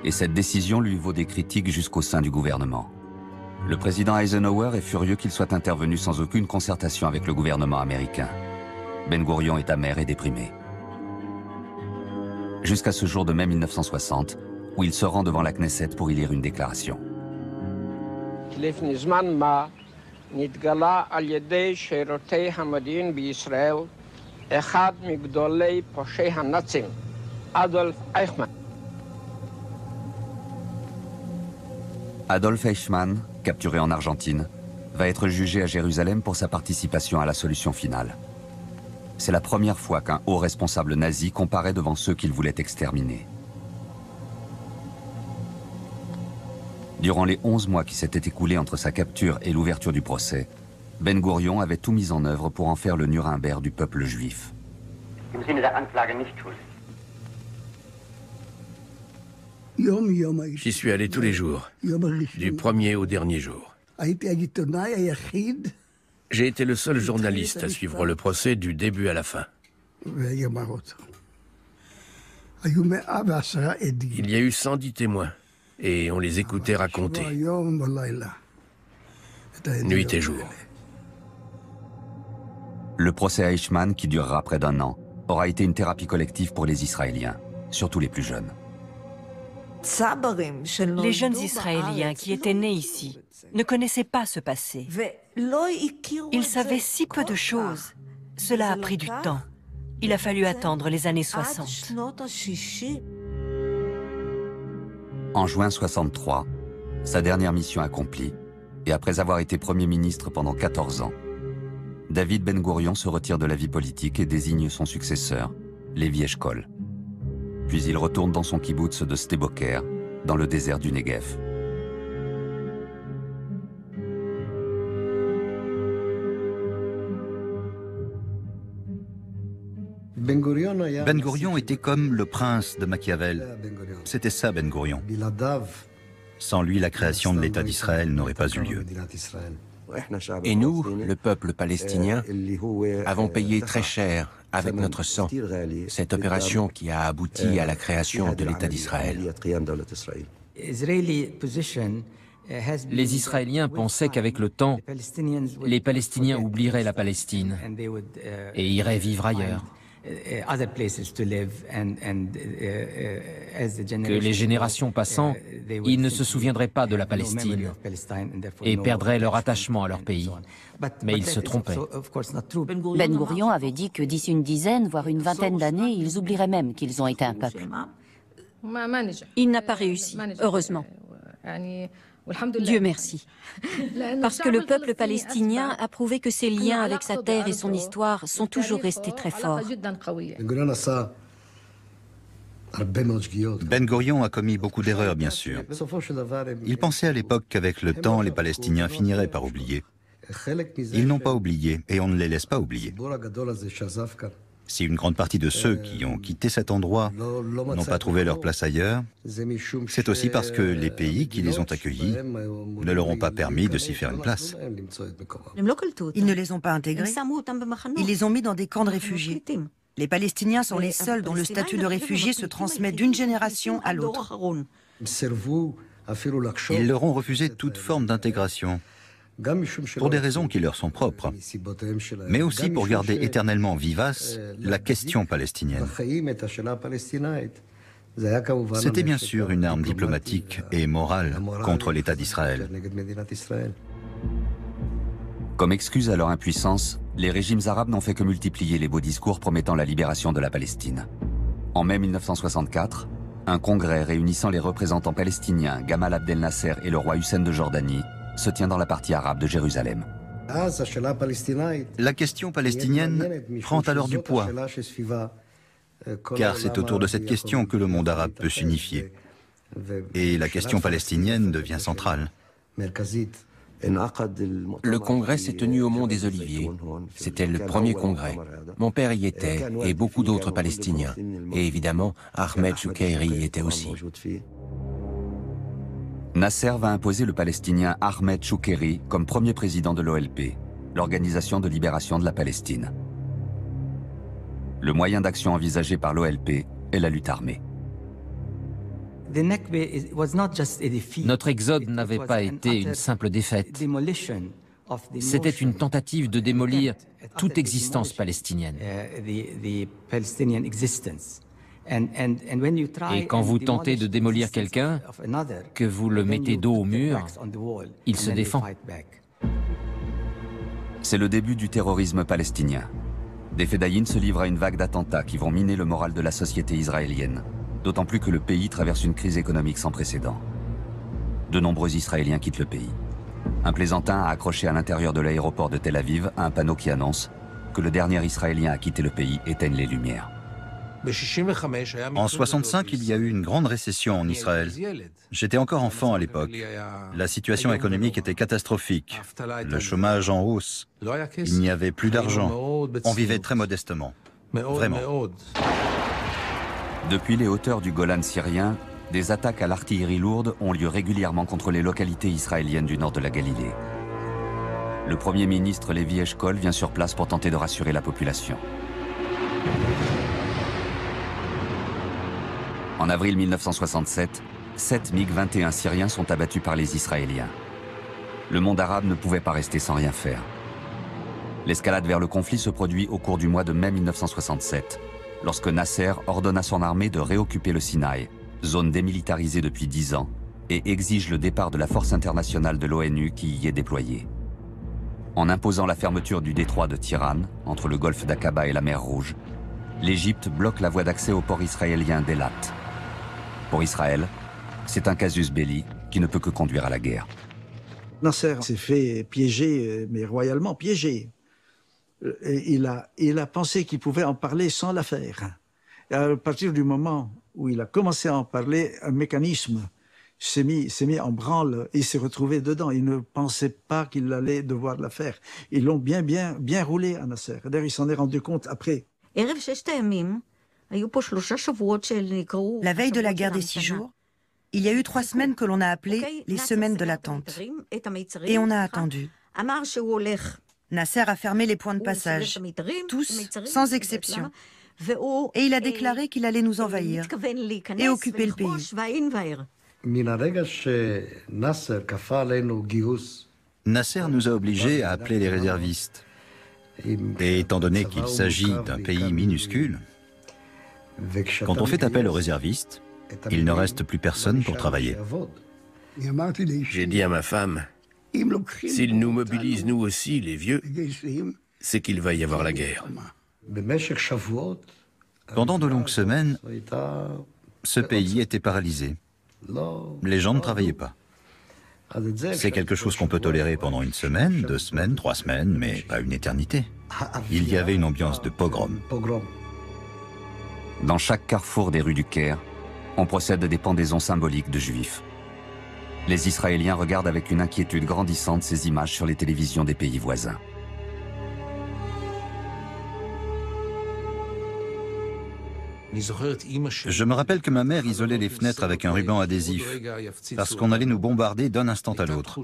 Et cette décision lui vaut des critiques jusqu'au sein du gouvernement. Le président Eisenhower est furieux qu'il soit intervenu sans aucune concertation avec le gouvernement américain. Ben Gourion est amer et déprimé. Jusqu'à ce jour de mai 1960, où il se rend devant la Knesset pour y lire une déclaration. Adolf Eichmann, capturé en Argentine, va être jugé à Jérusalem pour sa participation à la solution finale. C'est la première fois qu'un haut responsable nazi comparaît devant ceux qu'il voulait exterminer. Durant les 11 mois qui s'étaient écoulés entre sa capture et l'ouverture du procès, Ben Gourion avait tout mis en œuvre pour en faire le Nuremberg du peuple juif. J'y suis allé tous les jours, du premier au dernier jour. J'ai été le seul journaliste à suivre le procès du début à la fin. Il y a eu 110 témoins, et on les écoutait raconter, nuit et jour. Le procès Eichmann, qui durera près d'1 an, aura été une thérapie collective pour les Israéliens, surtout les plus jeunes. Les jeunes Israéliens qui étaient nés ici ne connaissaient pas ce passé. Ils savaient si peu de choses. Cela a pris du temps. Il a fallu attendre les années 60. En juin 63, sa dernière mission accomplie, et après avoir été Premier ministre pendant 14 ans, David Ben Gourion se retire de la vie politique et désigne son successeur, Lévi Eshkol. Puis il retourne dans son kibboutz de Sde-Boker, dans le désert du Negev. Ben Gourion était comme le prince de Machiavel. C'était ça, Ben Gourion. Sans lui, la création de l'État d'Israël n'aurait pas eu lieu. Et nous, le peuple palestinien, avons payé très cher, avec notre sang, cette opération qui a abouti à la création de l'État d'Israël. Les Israéliens pensaient qu'avec le temps, les Palestiniens oublieraient la Palestine et iraient vivre ailleurs. Que les générations passant, ils ne se souviendraient pas de la Palestine et perdraient leur attachement à leur pays. Mais ils se trompaient. Ben Gourion avait dit que d'ici une dizaine, voire une vingtaine d'années, ils oublieraient même qu'ils ont été un peuple. Il n'a pas réussi, heureusement. Dieu merci. Parce que le peuple palestinien a prouvé que ses liens avec sa terre et son histoire sont toujours restés très forts. Ben Gourion a commis beaucoup d'erreurs, bien sûr. Il pensait à l'époque qu'avec le temps, les Palestiniens finiraient par oublier. Ils n'ont pas oublié, et on ne les laisse pas oublier. Si une grande partie de ceux qui ont quitté cet endroit n'ont pas trouvé leur place ailleurs, c'est aussi parce que les pays qui les ont accueillis ne leur ont pas permis de s'y faire une place. Ils ne les ont pas intégrés. Ils les ont mis dans des camps de réfugiés. Les Palestiniens sont les seuls dont le statut de réfugié se transmet d'une génération à l'autre. Ils leur ont refusé toute forme d'intégration, pour des raisons qui leur sont propres, mais aussi pour garder éternellement vivace la question palestinienne. C'était bien sûr une arme diplomatique et morale contre l'État d'Israël. Comme excuse à leur impuissance, les régimes arabes n'ont fait que multiplier les beaux discours promettant la libération de la Palestine. En mai 1964, un congrès réunissant les représentants palestiniens Gamal Abdel Nasser et le roi Hussein de Jordanie se tient dans la partie arabe de Jérusalem. La question palestinienne prend alors du poids, car c'est autour de cette question que le monde arabe peut s'unifier. Et la question palestinienne devient centrale. Le congrès s'est tenu au Mont des Oliviers. C'était le premier congrès. Mon père y était, et beaucoup d'autres Palestiniens. Et évidemment, Ahmed Choukairi y était aussi. Nasser va imposer le Palestinien Ahmed Choukairi comme premier président de l'OLP, l'Organisation de libération de la Palestine. Le moyen d'action envisagé par l'OLP est la lutte armée. Notre exode n'avait pas été une simple défaite. C'était une tentative de démolir toute existence palestinienne. Et quand vous tentez de démolir quelqu'un, que vous le mettez dos au mur, il se défend. C'est le début du terrorisme palestinien. Des Fedayines se livrent à une vague d'attentats qui vont miner le moral de la société israélienne, d'autant plus que le pays traverse une crise économique sans précédent. De nombreux Israéliens quittent le pays. Un plaisantin a accroché à l'intérieur de l'aéroport de Tel Aviv un panneau qui annonce que le dernier Israélien à quitter le pays éteigne les lumières. En 65, il y a eu une grande récession en Israël. J'étais encore enfant à l'époque. La situation économique était catastrophique. Le chômage en hausse. Il n'y avait plus d'argent. On vivait très modestement. Vraiment. Depuis les hauteurs du Golan syrien, des attaques à l'artillerie lourde ont lieu régulièrement contre les localités israéliennes du nord de la Galilée. Le Premier ministre Lévi Eshkol vient sur place pour tenter de rassurer la population. En avril 1967, 7 MiG-21 syriens sont abattus par les Israéliens. Le monde arabe ne pouvait pas rester sans rien faire. L'escalade vers le conflit se produit au cours du mois de mai 1967, lorsque Nasser ordonne à son armée de réoccuper le Sinaï, zone démilitarisée depuis 10 ans, et exige le départ de la force internationale de l'ONU qui y est déployée. En imposant la fermeture du détroit de Tiran, entre le golfe d'Aqaba et la mer Rouge, l'Égypte bloque la voie d'accès au port israélien d'Elat. Pour Israël, c'est un casus belli qui ne peut que conduire à la guerre. Nasser s'est fait piéger, mais royalement piégé. Et il a pensé qu'il pouvait en parler sans la faire. Et à partir du moment où il a commencé à en parler, un mécanisme s'est mis en branle et il s'est retrouvé dedans. Il ne pensait pas qu'il allait devoir la faire. Ils l'ont bien roulé à Nasser. D'ailleurs, il s'en est rendu compte après. La veille de la guerre des 6 jours, il y a eu 3 semaines que l'on a appelées les semaines de l'attente. Et on a attendu. Nasser a fermé les points de passage, tous, sans exception. Et il a déclaré qu'il allait nous envahir et occuper le pays. Nasser nous a obligés à appeler les réservistes. Et étant donné qu'il s'agit d'un pays minuscule, quand on fait appel aux réservistes, il ne reste plus personne pour travailler. J'ai dit à ma femme, s'ils nous mobilisent nous aussi, les vieux, c'est qu'il va y avoir la guerre. Pendant de longues semaines, ce pays était paralysé. Les gens ne travaillaient pas. C'est quelque chose qu'on peut tolérer pendant 1 semaine, 2 semaines, 3 semaines, mais pas une éternité. Il y avait une ambiance de pogrom. Dans chaque carrefour des rues du Caire, on procède à des pendaisons symboliques de juifs. Les Israéliens regardent avec une inquiétude grandissante ces images sur les télévisions des pays voisins. Je me rappelle que ma mère isolait les fenêtres avec un ruban adhésif, parce qu'on allait nous bombarder d'un instant à l'autre.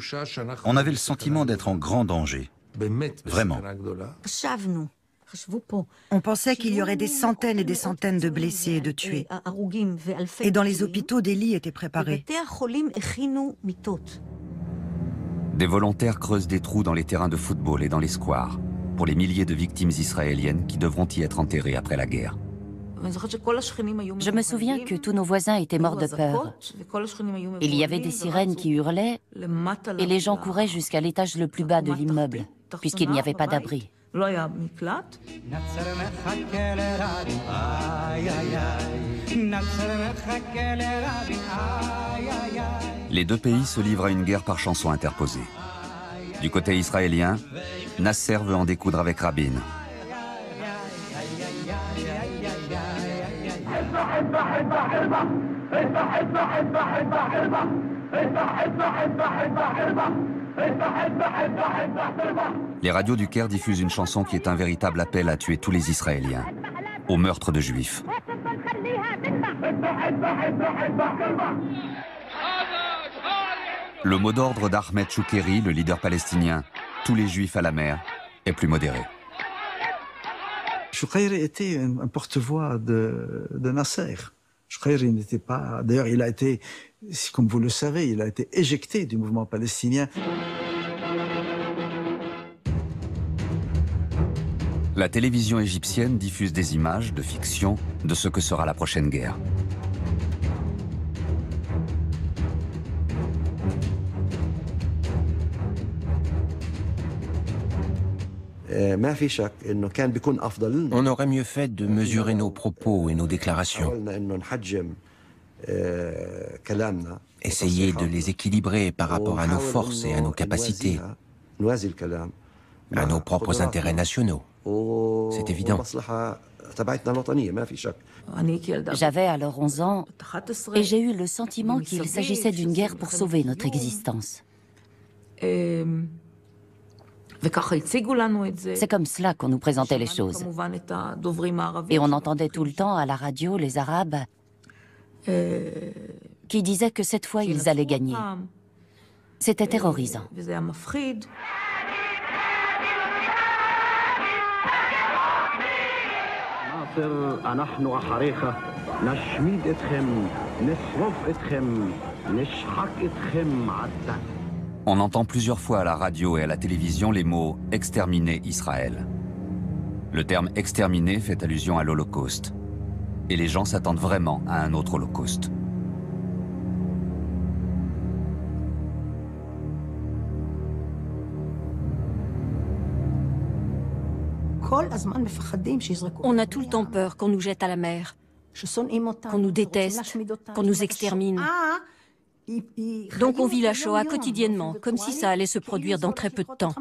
On avait le sentiment d'être en grand danger. Vraiment. On pensait qu'il y aurait des centaines et des centaines de blessés et de tués. Et dans les hôpitaux, des lits étaient préparés. Des volontaires creusent des trous dans les terrains de football et dans les squares, pour les milliers de victimes israéliennes qui devront y être enterrées après la guerre. Je me souviens que tous nos voisins étaient morts de peur. Il y avait des sirènes qui hurlaient et les gens couraient jusqu'à l'étage le plus bas de l'immeuble, puisqu'il n'y avait pas d'abri. Les deux pays se livrent à une guerre par chansons interposées. Du côté israélien, Nasser veut en découdre avec Rabin. Les radios du Caire diffusent une chanson qui est un véritable appel à tuer tous les Israéliens, au meurtre de Juifs. Le mot d'ordre d'Ahmed Choukeri, le leader palestinien, « Tous les Juifs à la mer », est plus modéré. Choukeri était un porte-voix de Nasser. Choukeri n'était pas... D'ailleurs, il a été, comme vous le savez, il a été éjecté du mouvement palestinien. La télévision égyptienne diffuse des images de fiction de ce que sera la prochaine guerre. On aurait mieux fait de mesurer nos propos et nos déclarations. Essayer de les équilibrer par rapport à nos forces et à nos capacités, à nos propres intérêts nationaux. C'est évident. J'avais alors 11 ans et j'ai eu le sentiment qu'il s'agissait d'une guerre pour sauver notre existence. C'est comme cela qu'on nous présentait les choses. Et on entendait tout le temps à la radio les Arabes qui disaient que cette fois ils allaient gagner. C'était terrorisant. On entend plusieurs fois à la radio et à la télévision les mots « exterminer Israël ». Le terme « exterminer » fait allusion à l'Holocauste. Et les gens s'attendent vraiment à un autre Holocauste. On a tout le temps peur qu'on nous jette à la mer, qu'on nous déteste, qu'on nous extermine. Donc on vit la Shoah quotidiennement, comme si ça allait se produire dans très peu de temps.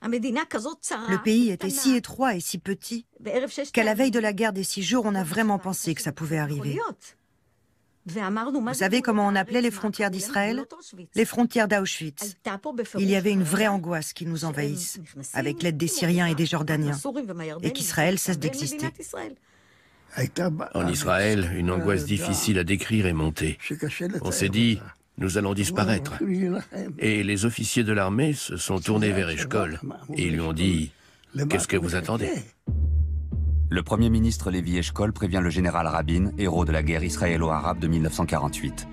Le pays était si étroit et si petit qu'à la veille de la guerre des 6 jours, on a vraiment pensé que ça pouvait arriver. Vous savez comment on appelait les frontières d'Israël? Les frontières d'Auschwitz. Il y avait une vraie angoisse qui nous envahisse, avec l'aide des Syriens et des Jordaniens, et qu'Israël cesse d'exister. En Israël, une angoisse difficile à décrire est montée. On s'est dit, nous allons disparaître. Et les officiers de l'armée se sont tournés vers Eshkol et lui ont dit, qu'est-ce que vous attendez? Le Premier ministre Lévi Eshkol prévient le général Rabin, héros de la guerre israélo-arabe de 1948.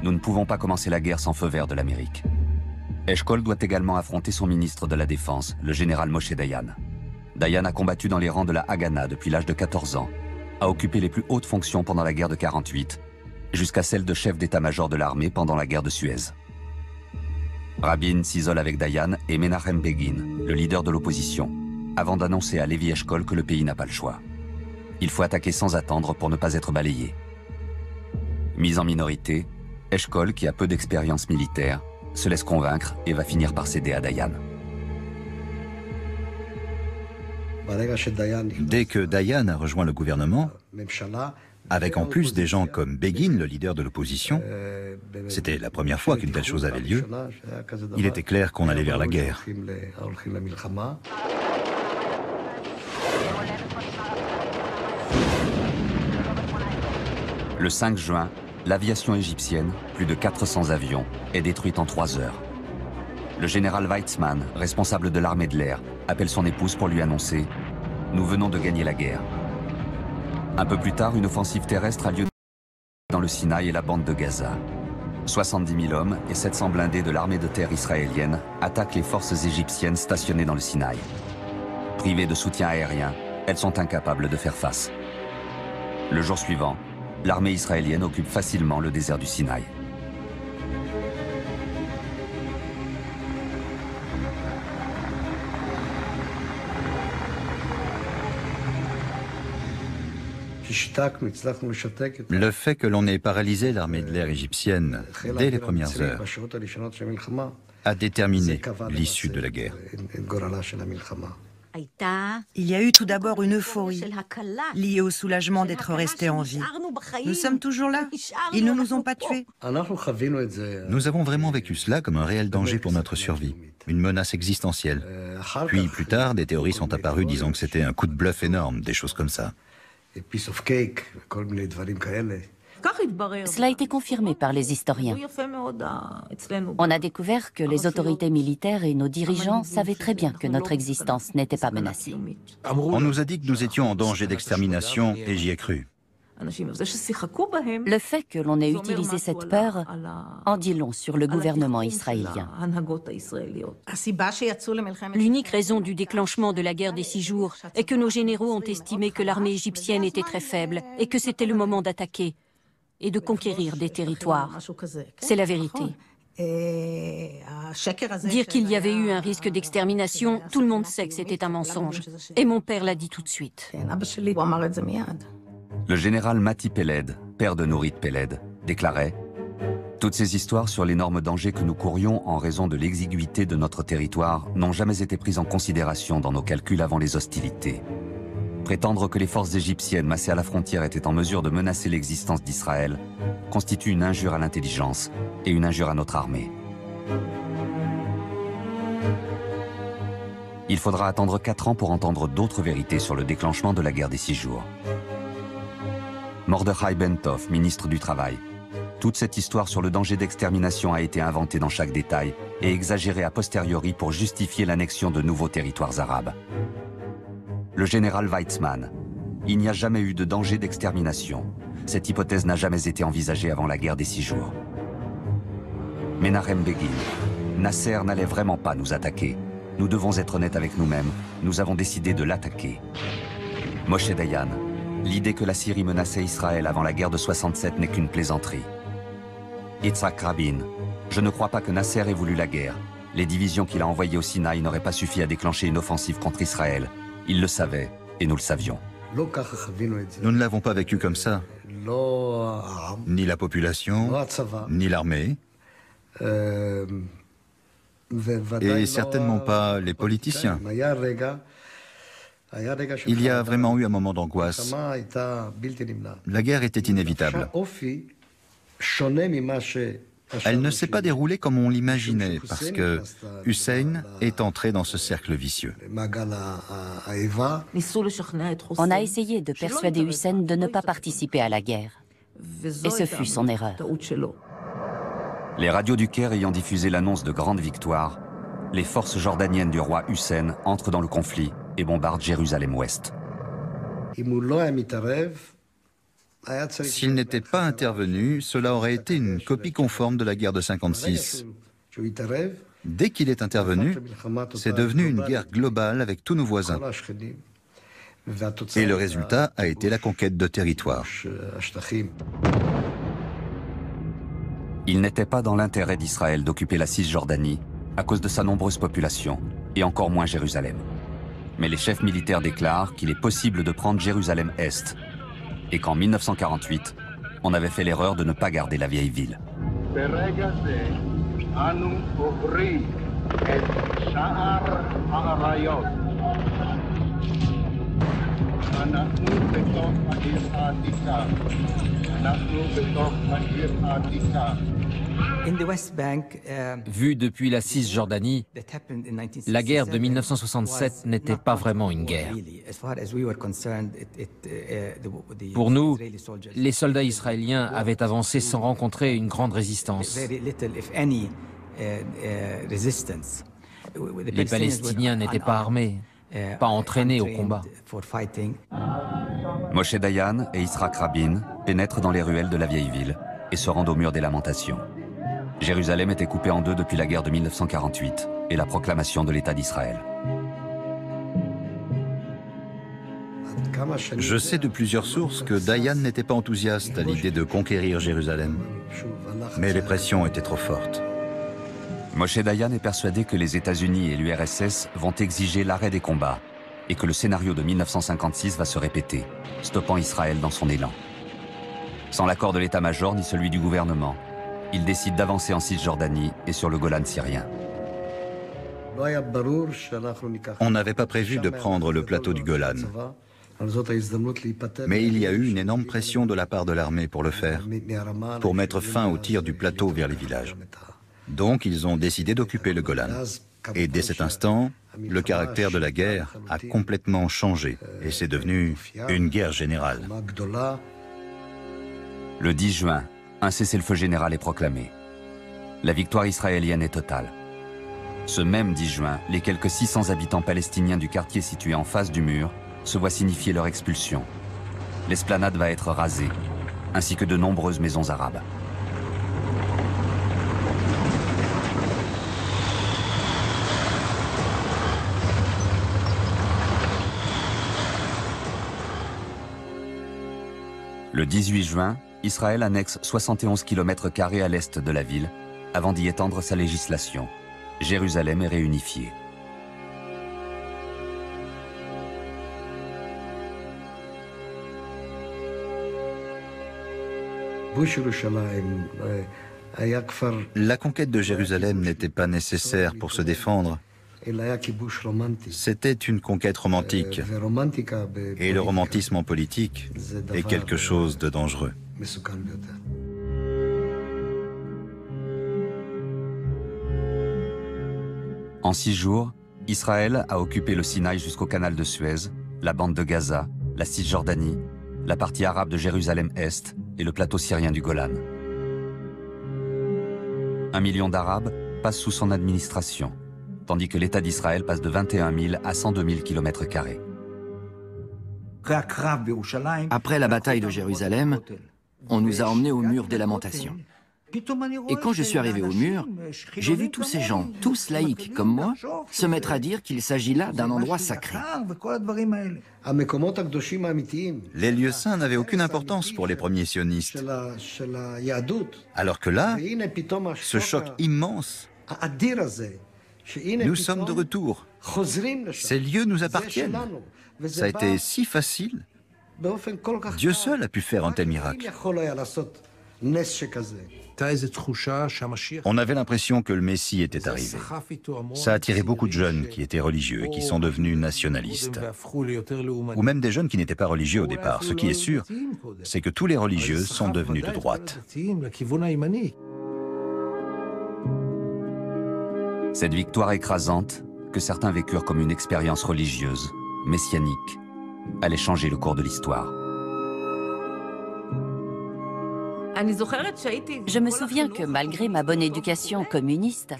Nous ne pouvons pas commencer la guerre sans feu vert de l'Amérique. Eshkol doit également affronter son ministre de la Défense, le général Moshe Dayan. Dayan a combattu dans les rangs de la Haganah depuis l'âge de 14 ans, a occupé les plus hautes fonctions pendant la guerre de 48, jusqu'à celle de chef d'état-major de l'armée pendant la guerre de Suez. Rabin s'isole avec Dayan et Menachem Begin, le leader de l'opposition, avant d'annoncer à Lévi Eshkol que le pays n'a pas le choix. Il faut attaquer sans attendre pour ne pas être balayé. Mis en minorité, Eshkol, qui a peu d'expérience militaire, se laisse convaincre et va finir par céder à Dayan. Dès que Dayan a rejoint le gouvernement, avec en plus des gens comme Begin, le leader de l'opposition, c'était la première fois qu'une telle chose avait lieu, il était clair qu'on allait vers la guerre. Le 5 juin, l'aviation égyptienne, plus de 400 avions, est détruite en 3 heures. Le général Weizmann, responsable de l'armée de l'air, appelle son épouse pour lui annoncer « Nous venons de gagner la guerre ». Un peu plus tard, une offensive terrestre a lieu dans le Sinaï et la bande de Gaza. 70 000 hommes et 700 blindés de l'armée de terre israélienne attaquent les forces égyptiennes stationnées dans le Sinaï. Privées de soutien aérien, elles sont incapables de faire face. Le jour suivant, l'armée israélienne occupe facilement le désert du Sinaï. Le fait que l'on ait paralysé l'armée de l'air égyptienne dès les premières heures a déterminé l'issue de la guerre. Il y a eu tout d'abord une euphorie liée au soulagement d'être restés en vie. Nous sommes toujours là. Ils ne nous ont pas tués. Nous avons vraiment vécu cela comme un réel danger pour notre survie, une menace existentielle. Puis plus tard, des théories sont apparues disant que c'était un coup de bluff énorme, des choses comme ça. Cela a été confirmé par les historiens. On a découvert que les autorités militaires et nos dirigeants savaient très bien que notre existence n'était pas menacée. On nous a dit que nous étions en danger d'extermination et j'y ai cru. Le fait que l'on ait utilisé cette peur en dit long sur le gouvernement israélien. L'unique raison du déclenchement de la guerre des 6 jours est que nos généraux ont estimé que l'armée égyptienne était très faible et que c'était le moment d'attaquer et de conquérir des territoires. C'est la vérité. Dire qu'il y avait eu un risque d'extermination, tout le monde sait que c'était un mensonge. Et mon père l'a dit tout de suite. Le général Mati Peled, père de Nourit Peled, déclarait « Toutes ces histoires sur l'énorme danger que nous courions en raison de l'exiguïté de notre territoire n'ont jamais été prises en considération dans nos calculs avant les hostilités. Prétendre que les forces égyptiennes massées à la frontière étaient en mesure de menacer l'existence d'Israël constitue une injure à l'intelligence et une injure à notre armée. » Il faudra attendre 4 ans pour entendre d'autres vérités sur le déclenchement de la guerre des 6 jours. Mordechai Bentov, ministre du Travail. Toute cette histoire sur le danger d'extermination a été inventée dans chaque détail et exagérée a posteriori pour justifier l'annexion de nouveaux territoires arabes. Le général Weizmann. Il n'y a jamais eu de danger d'extermination. Cette hypothèse n'a jamais été envisagée avant la guerre des 6 jours. Menachem Begin. Nasser n'allait vraiment pas nous attaquer. Nous devons être honnêtes avec nous-mêmes. Nous avons décidé de l'attaquer. Moshe Dayan. L'idée que la Syrie menaçait Israël avant la guerre de 67 n'est qu'une plaisanterie. Yitzhak Rabin. Je ne crois pas que Nasser ait voulu la guerre. Les divisions qu'il a envoyées au Sinaï n'auraient pas suffi à déclencher une offensive contre Israël. Il le savait, et nous le savions. Nous ne l'avons pas vécu comme ça. Ni la population, ni l'armée. Et certainement pas les politiciens. Il y a vraiment eu un moment d'angoisse. La guerre était inévitable. Elle ne s'est pas déroulée comme on l'imaginait, parce que Hussein est entré dans ce cercle vicieux. On a essayé de persuader Hussein de ne pas participer à la guerre. Et ce fut son erreur. Les radios du Caire ayant diffusé l'annonce de grande victoire, les forces jordaniennes du roi Hussein entrent dans le conflit et bombardent Jérusalem-Ouest. S'il n'était pas intervenu, cela aurait été une copie conforme de la guerre de 56. Dès qu'il est intervenu, c'est devenu une guerre globale avec tous nos voisins. Et le résultat a été la conquête de territoires. Il n'était pas dans l'intérêt d'Israël d'occuper la Cisjordanie à cause de sa nombreuse population, et encore moins Jérusalem. Mais les chefs militaires déclarent qu'il est possible de prendre Jérusalem-Est, et qu'en 1948, on avait fait l'erreur de ne pas garder la vieille ville. Vu depuis la Cisjordanie, la guerre de 1967 n'était pas vraiment une guerre. Pour nous, les soldats israéliens avaient avancé sans rencontrer une grande résistance. Les Palestiniens n'étaient pas armés, pas entraînés au combat. Moshe Dayan et Yitzhak Rabin pénètrent dans les ruelles de la vieille ville et se rendent au mur des lamentations. Jérusalem était coupée en deux depuis la guerre de 1948 et la proclamation de l'État d'Israël. Je sais de plusieurs sources que Dayan n'était pas enthousiaste à l'idée de conquérir Jérusalem. Mais les pressions étaient trop fortes. Moshe Dayan est persuadé que les États-Unis et l'URSS vont exiger l'arrêt des combats et que le scénario de 1956 va se répéter, stoppant Israël dans son élan. Sans l'accord de l'état-major ni celui du gouvernement, il décide d'avancer en Cisjordanie et sur le Golan syrien. On n'avait pas prévu de prendre le plateau du Golan. Mais il y a eu une énorme pression de la part de l'armée pour le faire, pour mettre fin au tir du plateau vers les villages. Donc ils ont décidé d'occuper le Golan. Et dès cet instant, le caractère de la guerre a complètement changé et c'est devenu une guerre générale. Le 10 juin, un cessez-le-feu général est proclamé. La victoire israélienne est totale. Ce même 10 juin, les quelques 600 habitants palestiniens du quartier situé en face du mur se voient signifier leur expulsion. L'esplanade va être rasée, ainsi que de nombreuses maisons arabes. Le 18 juin, Israël annexe 71 km² à l'est de la ville, avant d'y étendre sa législation. Jérusalem est réunifiée. La conquête de Jérusalem n'était pas nécessaire pour se défendre. C'était une conquête romantique. Et le romantisme en politique est quelque chose de dangereux. En 6 jours, Israël a occupé le Sinaï jusqu'au canal de Suez, la bande de Gaza, la Cisjordanie, la partie arabe de Jérusalem-Est et le plateau syrien du Golan. 1 million d'Arabes passent sous son administration, tandis que l'État d'Israël passe de 21 000 à 102 000 km². Après la bataille de Jérusalem, on nous a emmenés au mur des lamentations. Et quand je suis arrivé au mur, j'ai vu tous ces gens, tous laïcs comme moi, se mettre à dire qu'il s'agit là d'un endroit sacré. Les lieux saints n'avaient aucune importance pour les premiers sionistes. Alors que là, ce choc immense, nous sommes de retour. Ces lieux nous appartiennent. Ça a été si facile. Dieu seul a pu faire un tel miracle. On avait l'impression que le Messie était arrivé. Ça a attiré beaucoup de jeunes qui étaient religieux et qui sont devenus nationalistes. Ou même des jeunes qui n'étaient pas religieux au départ. Ce qui est sûr, c'est que tous les religieux sont devenus de droite. Cette victoire écrasante, que certains vécurent comme une expérience religieuse, messianique, allait changer le cours de l'histoire. Je me souviens que malgré ma bonne éducation communiste,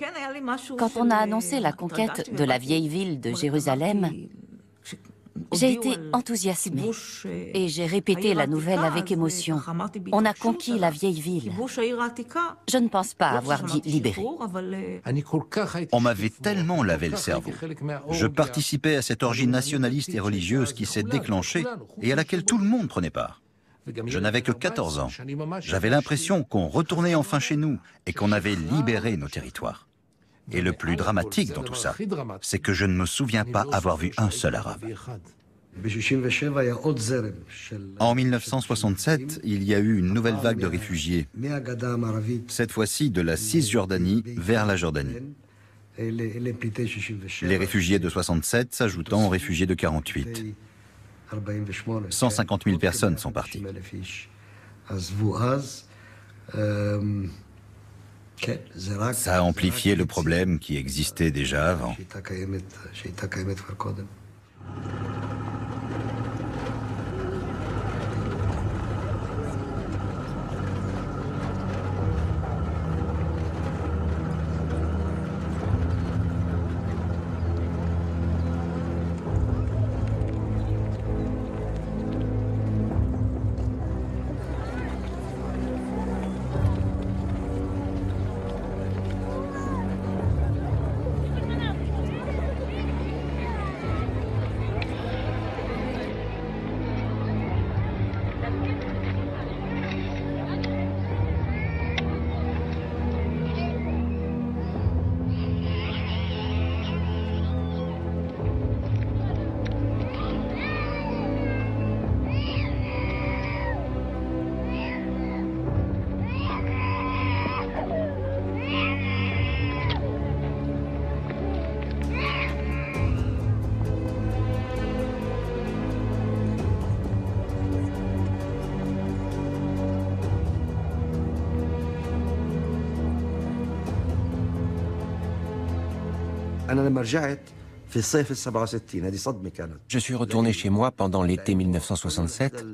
quand on a annoncé la conquête de la vieille ville de Jérusalem, j'ai été enthousiasmée et j'ai répété la nouvelle avec émotion. On a conquis la vieille ville. Je ne pense pas avoir dit libérée. On m'avait tellement lavé le cerveau. Je participais à cette orgie nationaliste et religieuse qui s'est déclenchée et à laquelle tout le monde prenait part. Je n'avais que 14 ans. J'avais l'impression qu'on retournait enfin chez nous et qu'on avait libéré nos territoires. Et le plus dramatique dans tout ça, c'est que je ne me souviens pas avoir vu un seul arabe. En 1967, il y a eu une nouvelle vague de réfugiés, cette fois-ci de la Cisjordanie vers la Jordanie. Les réfugiés de 67 s'ajoutant aux réfugiés de 48. 150 000 personnes sont parties. Ça a amplifié le problème qui existait déjà avant. Je suis retourné chez moi pendant l'été 1967.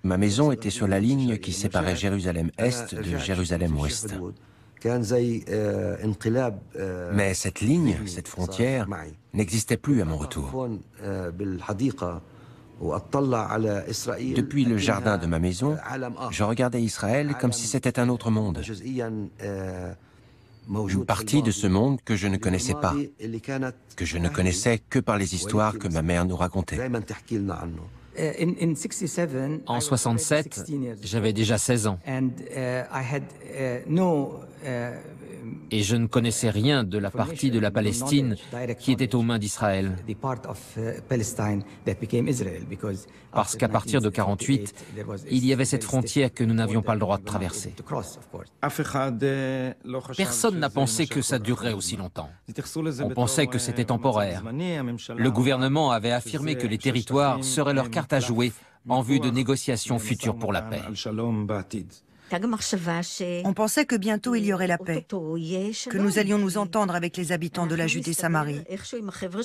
Ma maison était sur la ligne qui séparait Jérusalem-Est de Jérusalem-Ouest. Mais cette ligne, cette frontière, n'existait plus à mon retour. Depuis le jardin de ma maison, je regardais Israël comme si c'était un autre monde. Une partie de ce monde que je ne connaissais pas, que je ne connaissais que par les histoires que ma mère nous racontait. En 67, j'avais déjà 16 ans. Et je ne connaissais rien de la partie de la Palestine qui était aux mains d'Israël. Parce qu'à partir de 1948, il y avait cette frontière que nous n'avions pas le droit de traverser. Personne n'a pensé que ça durerait aussi longtemps. On pensait que c'était temporaire. Le gouvernement avait affirmé que les territoires seraient leur carte à jouer en vue de négociations futures pour la paix. On pensait que bientôt il y aurait la paix, que nous allions nous entendre avec les habitants de la Judée-Samarie.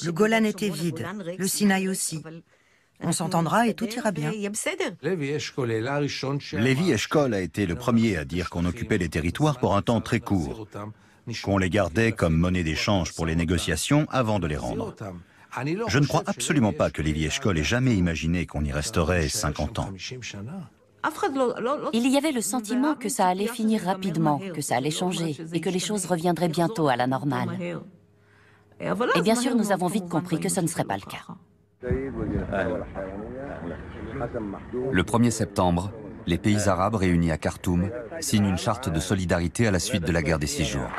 Le Golan était vide, le Sinaï aussi. On s'entendra et tout ira bien. Lévi Eshkol a été le premier à dire qu'on occupait les territoires pour un temps très court, qu'on les gardait comme monnaie d'échange pour les négociations avant de les rendre. Je ne crois absolument pas que Lévi Eshkol ait jamais imaginé qu'on y resterait 50 ans. Il y avait le sentiment que ça allait finir rapidement, que ça allait changer et que les choses reviendraient bientôt à la normale. Et bien sûr, nous avons vite compris que ce ne serait pas le cas. Le 1er septembre, les pays arabes réunis à Khartoum signent une charte de solidarité à la suite de la guerre des 6 jours.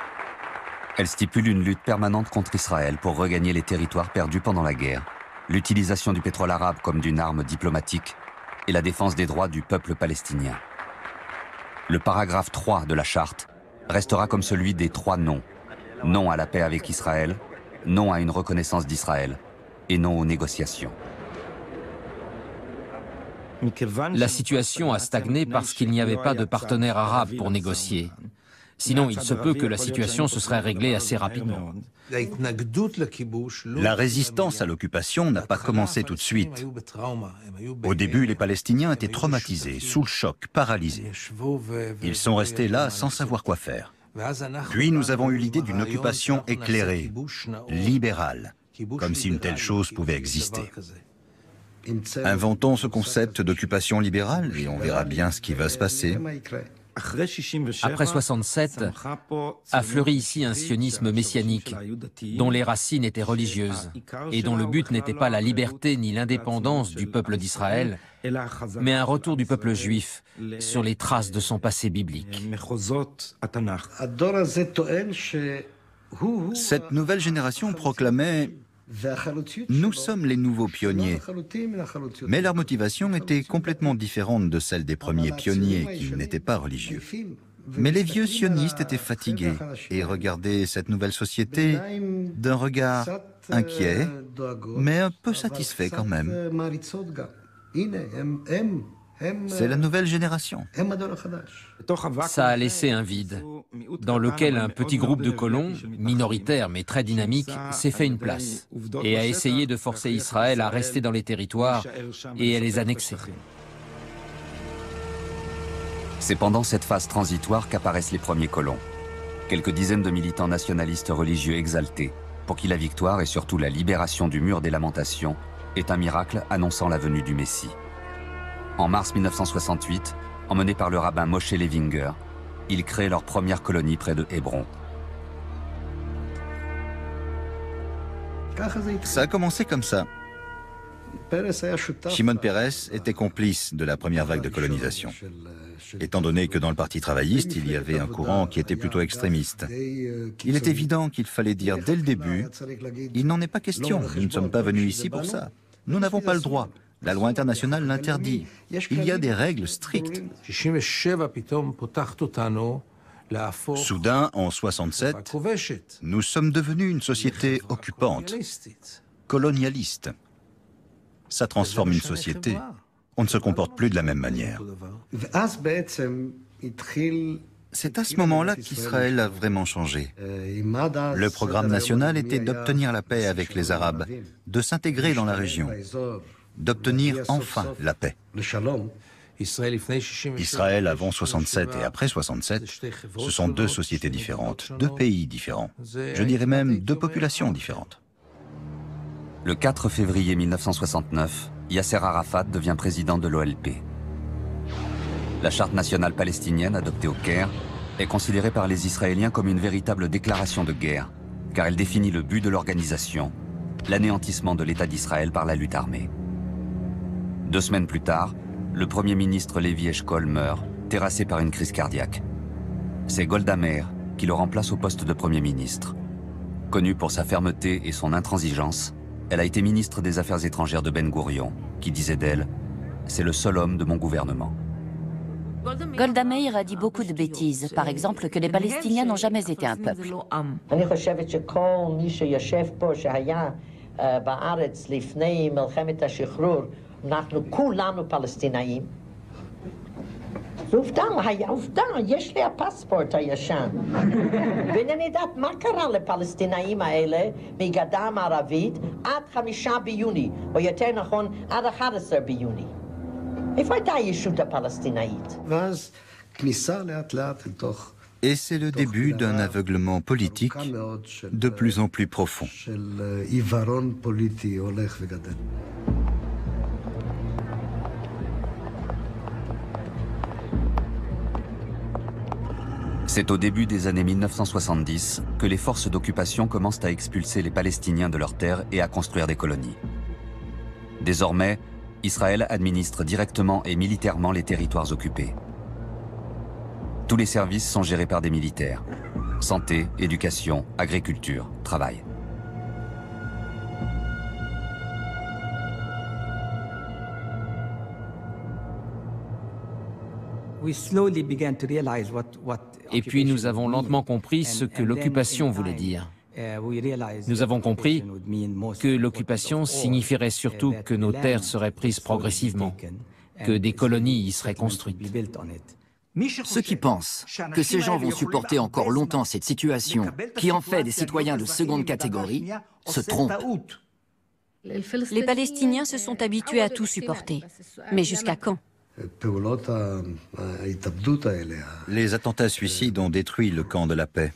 Elle stipule une lutte permanente contre Israël pour regagner les territoires perdus pendant la guerre, l'utilisation du pétrole arabe comme d'une arme diplomatique et la défense des droits du peuple palestinien. Le paragraphe 3 de la charte restera comme celui des 3 non. Non à la paix avec Israël, non à une reconnaissance d'Israël et non aux négociations. La situation a stagné parce qu'il n'y avait pas de partenaire arabe pour négocier. Sinon, il se peut que la situation se serait réglée assez rapidement. La résistance à l'occupation n'a pas commencé tout de suite. Au début, les Palestiniens étaient traumatisés, sous le choc, paralysés. Ils sont restés là sans savoir quoi faire. Puis nous avons eu l'idée d'une occupation éclairée, libérale, comme si une telle chose pouvait exister. Inventons ce concept d'occupation libérale et on verra bien ce qui va se passer. Après 67, a fleuri ici un sionisme messianique, dont les racines étaient religieuses, et dont le but n'était pas la liberté ni l'indépendance du peuple d'Israël, mais un retour du peuple juif sur les traces de son passé biblique. Cette nouvelle génération proclamait « Nous sommes les nouveaux pionniers ». Mais leur motivation était complètement différente de celle des premiers pionniers qui n'étaient pas religieux. Mais les vieux sionistes étaient fatigués et regardaient cette nouvelle société d'un regard inquiet, mais un peu satisfait quand même. C'est la nouvelle génération. Ça a laissé un vide, dans lequel un petit groupe de colons, minoritaire mais très dynamique, s'est fait une place et a essayé de forcer Israël à rester dans les territoires et à les annexer. C'est pendant cette phase transitoire qu'apparaissent les premiers colons. Quelques dizaines de militants nationalistes religieux exaltés, pour qui la victoire et surtout la libération du mur des lamentations est un miracle annonçant la venue du Messie. En mars 1968, emmenés par le rabbin Moshe Levinger, ils créent leur première colonie près de Hébron. Ça a commencé comme ça. Shimon Peres était complice de la première vague de colonisation. Étant donné que dans le Parti travailliste, il y avait un courant qui était plutôt extrémiste. Il est évident qu'il fallait dire dès le début, il n'en est pas question, nous ne sommes pas venus ici pour ça. Nous n'avons pas le droit. La loi internationale l'interdit. Il y a des règles strictes. Soudain, en 67, nous sommes devenus une société occupante, colonialiste. Ça transforme une société. On ne se comporte plus de la même manière. C'est à ce moment-là qu'Israël a vraiment changé. Le programme national était d'obtenir la paix avec les Arabes, de s'intégrer dans la région, d'obtenir enfin la paix. Israël avant 67 et après 67, ce sont deux sociétés différentes, deux pays différents. Je dirais même deux populations différentes. Le 4 février 1969, Yasser Arafat devient président de l'OLP. La charte nationale palestinienne, adoptée au Caire, est considérée par les Israéliens comme une véritable déclaration de guerre, car elle définit le but de l'organisation, l'anéantissement de l'État d'Israël par la lutte armée. 2 semaines plus tard, le Premier ministre Lévi Eshkol meurt, terrassé par une crise cardiaque. C'est Golda Meir qui le remplace au poste de Premier ministre. Connue pour sa fermeté et son intransigeance, elle a été ministre des Affaires étrangères de Ben Gourion, qui disait d'elle « C'est le seul homme de mon gouvernement ». Golda Meir a dit beaucoup de bêtises, par exemple que les Palestiniens n'ont jamais été un peuple. עובדה, יש לי הפספורט הישן. ואינני יודעת מה קרה לפלסטינאים האלה מגדה המערבית עד 5 ביוני, או יותר נכון, עד 11 ביוני. איפה הייתה הישות הפלסטינאית? ואז כניסה לאט לאט לתוך... Et c'est le début d'un aveuglement politique de plus en plus profond. C'est au début des années 1970 que les forces d'occupation commencent à expulser les Palestiniens de leurs terres et à construire des colonies. Désormais, Israël administre directement et militairement les territoires occupés. Tous les services sont gérés par des militaires. Santé, éducation, agriculture, travail. Et puis nous avons lentement compris ce que l'occupation voulait dire. Nous avons compris que l'occupation signifierait surtout que nos terres seraient prises progressivement, que des colonies y seraient construites. Ceux qui pensent que ces gens vont supporter encore longtemps cette situation qui en fait des citoyens de seconde catégorie se trompent. Les Palestiniens se sont habitués à tout supporter. Mais jusqu'à quand? Les attentats suicides ont détruit le camp de la paix.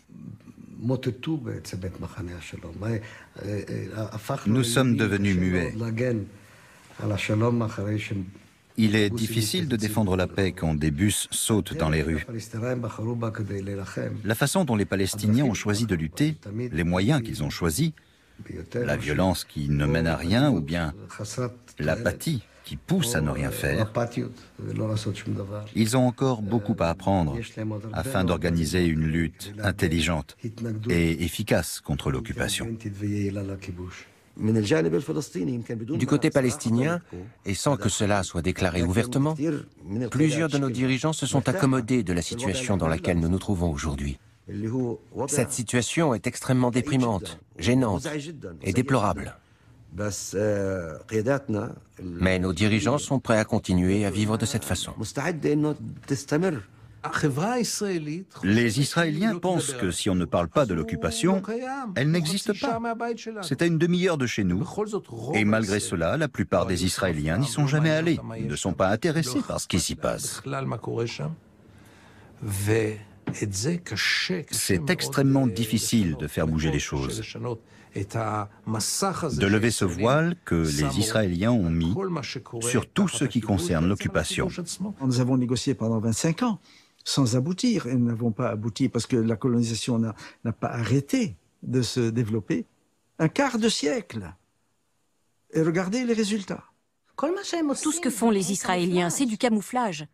Nous sommes devenus muets. Il est difficile de défendre la paix quand des bus sautent dans les rues. La façon dont les Palestiniens ont choisi de lutter, les moyens qu'ils ont choisis, la violence qui ne mène à rien ou bien l'apathie qui pousse à ne rien faire, ils ont encore beaucoup à apprendre afin d'organiser une lutte intelligente et efficace contre l'occupation. Du côté palestinien, et sans que cela soit déclaré ouvertement, plusieurs de nos dirigeants se sont accommodés de la situation dans laquelle nous nous trouvons aujourd'hui. Cette situation est extrêmement déprimante, gênante et déplorable. Mais nos dirigeants sont prêts à continuer à vivre de cette façon. Les Israéliens pensent que si on ne parle pas de l'occupation, elle n'existe pas. C'est à une demi-heure de chez nous. Et malgré cela, la plupart des Israéliens n'y sont jamais allés, ne sont pas intéressés par ce qui s'y passe. C'est extrêmement difficile de faire bouger les choses, de lever ce voile que les Israéliens ont mis sur tout ce qui concerne l'occupation. Nous avons négocié pendant 25 ans, sans aboutir, et nous n'avons pas abouti parce que la colonisation n'a pas arrêté de se développer. Un quart de siècle. Et regardez les résultats. Tout ce que font les Israéliens, c'est du camouflage.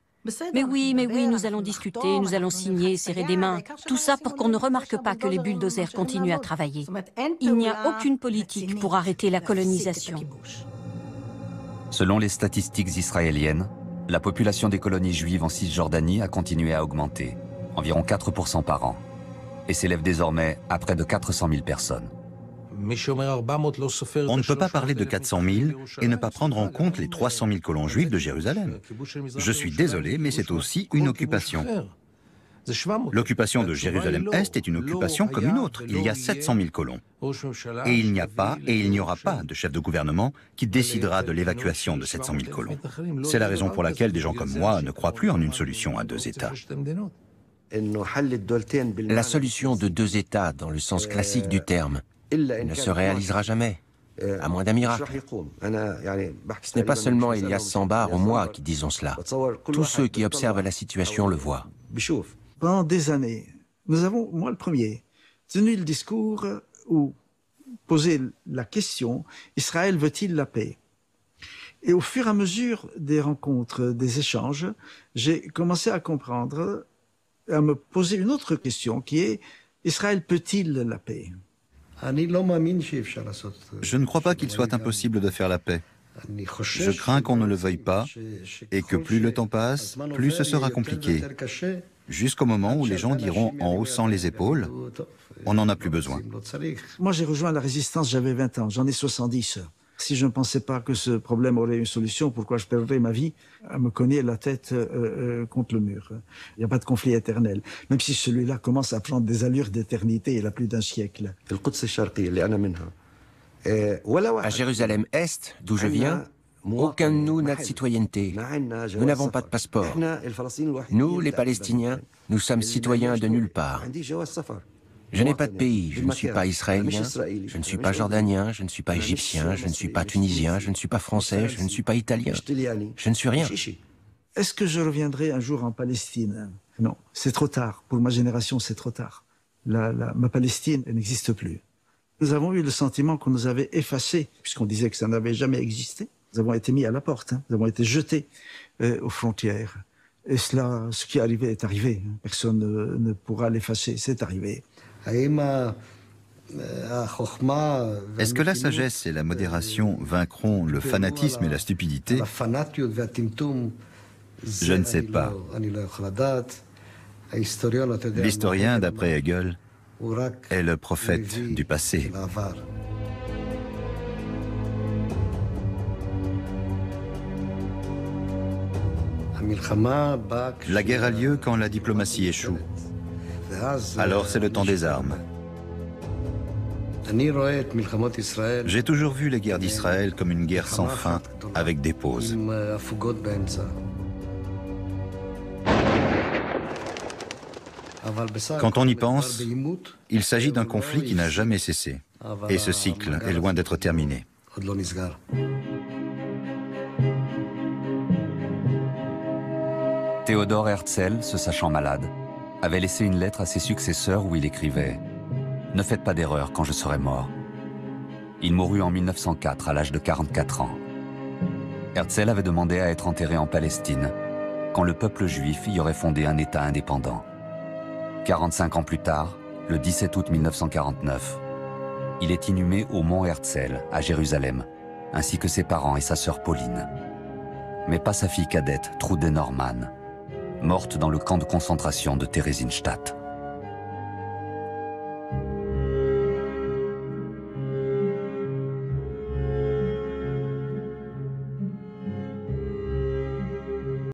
Mais oui, nous allons discuter, nous allons signer, serrer des mains. Tout ça pour qu'on ne remarque pas que les bulldozers continuent à travailler. Il n'y a aucune politique pour arrêter la colonisation. Selon les statistiques israéliennes, la population des colonies juives en Cisjordanie a continué à augmenter, environ 4% par an, et s'élève désormais à près de 400 000 personnes. On ne peut pas parler de 400 000 et ne pas prendre en compte les 300 000 colons juifs de Jérusalem. Je suis désolé, mais c'est aussi une occupation. L'occupation de Jérusalem-Est est une occupation comme une autre. Il y a 700 000 colons. Et il n'y a pas et il n'y aura pas de chef de gouvernement qui décidera de l'évacuation de 700 000 colons. C'est la raison pour laquelle des gens comme moi ne croient plus en une solution à 2 États. La solution de 2 États, dans le sens classique du terme, ne se réalisera jamais, à moins d'un miracle. Ce n'est pas seulement Elias Sambar ou moi qui disons cela. Tous ceux qui observent la situation le voient. Pendant des années, nous avons, moi le premier, tenu le discours ou posé la question, Israël veut-il la paix? Et au fur et à mesure des rencontres, des échanges, j'ai commencé à comprendre, à me poser une autre question qui est, Israël peut-il la paix? Je ne crois pas qu'il soit impossible de faire la paix. Je crains qu'on ne le veuille pas et que plus le temps passe, plus ce sera compliqué. Jusqu'au moment où les gens diront en haussant les épaules, on n'en a plus besoin. Moi j'ai rejoint la résistance, j'avais 20 ans, j'en ai 70. Si je ne pensais pas que ce problème aurait une solution, pourquoi je perdrais ma vie à me cogner la tête contre le mur? Il n'y a pas de conflit éternel. Même si celui-là commence à prendre des allures d'éternité, il a plus d'un siècle. À Jérusalem-Est, d'où je viens, aucun de nous n'a de citoyenneté. Nous n'avons pas de passeport. Nous, les Palestiniens, nous sommes citoyens de nulle part. Je n'ai pas de pays, je ne suis pas israélien, je ne suis pas jordanien, je ne suis pas égyptien, je ne suis pas tunisien, je ne suis pas français, je ne suis pas italien. Je ne suis rien. Est-ce que je reviendrai un jour en Palestine? Non, c'est trop tard. Pour ma génération, c'est trop tard. Ma Palestine n'existe plus. Nous avons eu le sentiment qu'on nous avait effacés, puisqu'on disait que ça n'avait jamais existé. Nous avons été mis à la porte, nous avons été jetés aux frontières. Et cela, ce qui est arrivé est arrivé. Personne ne pourra l'effacer, c'est arrivé. Est-ce que la sagesse et la modération vaincront le fanatisme et la stupidité? Je ne sais pas. L'historien, d'après Hegel, est le prophète du passé. La guerre a lieu quand la diplomatie échoue. Alors c'est le temps des armes. J'ai toujours vu les guerres d'Israël comme une guerre sans fin, avec des pauses. Quand on y pense, il s'agit d'un conflit qui n'a jamais cessé. Et ce cycle est loin d'être terminé. Théodore Herzl, se sachant malade, avait laissé une lettre à ses successeurs où il écrivait « Ne faites pas d'erreur quand je serai mort ». Il mourut en 1904 à l'âge de 44 ans. Herzl avait demandé à être enterré en Palestine, quand le peuple juif y aurait fondé un État indépendant. 45 ans plus tard, le 17 août 1949, il est inhumé au mont Herzl, à Jérusalem, ainsi que ses parents et sa sœur Pauline. Mais pas sa fille cadette, Trude Norman, morte dans le camp de concentration de Theresienstadt.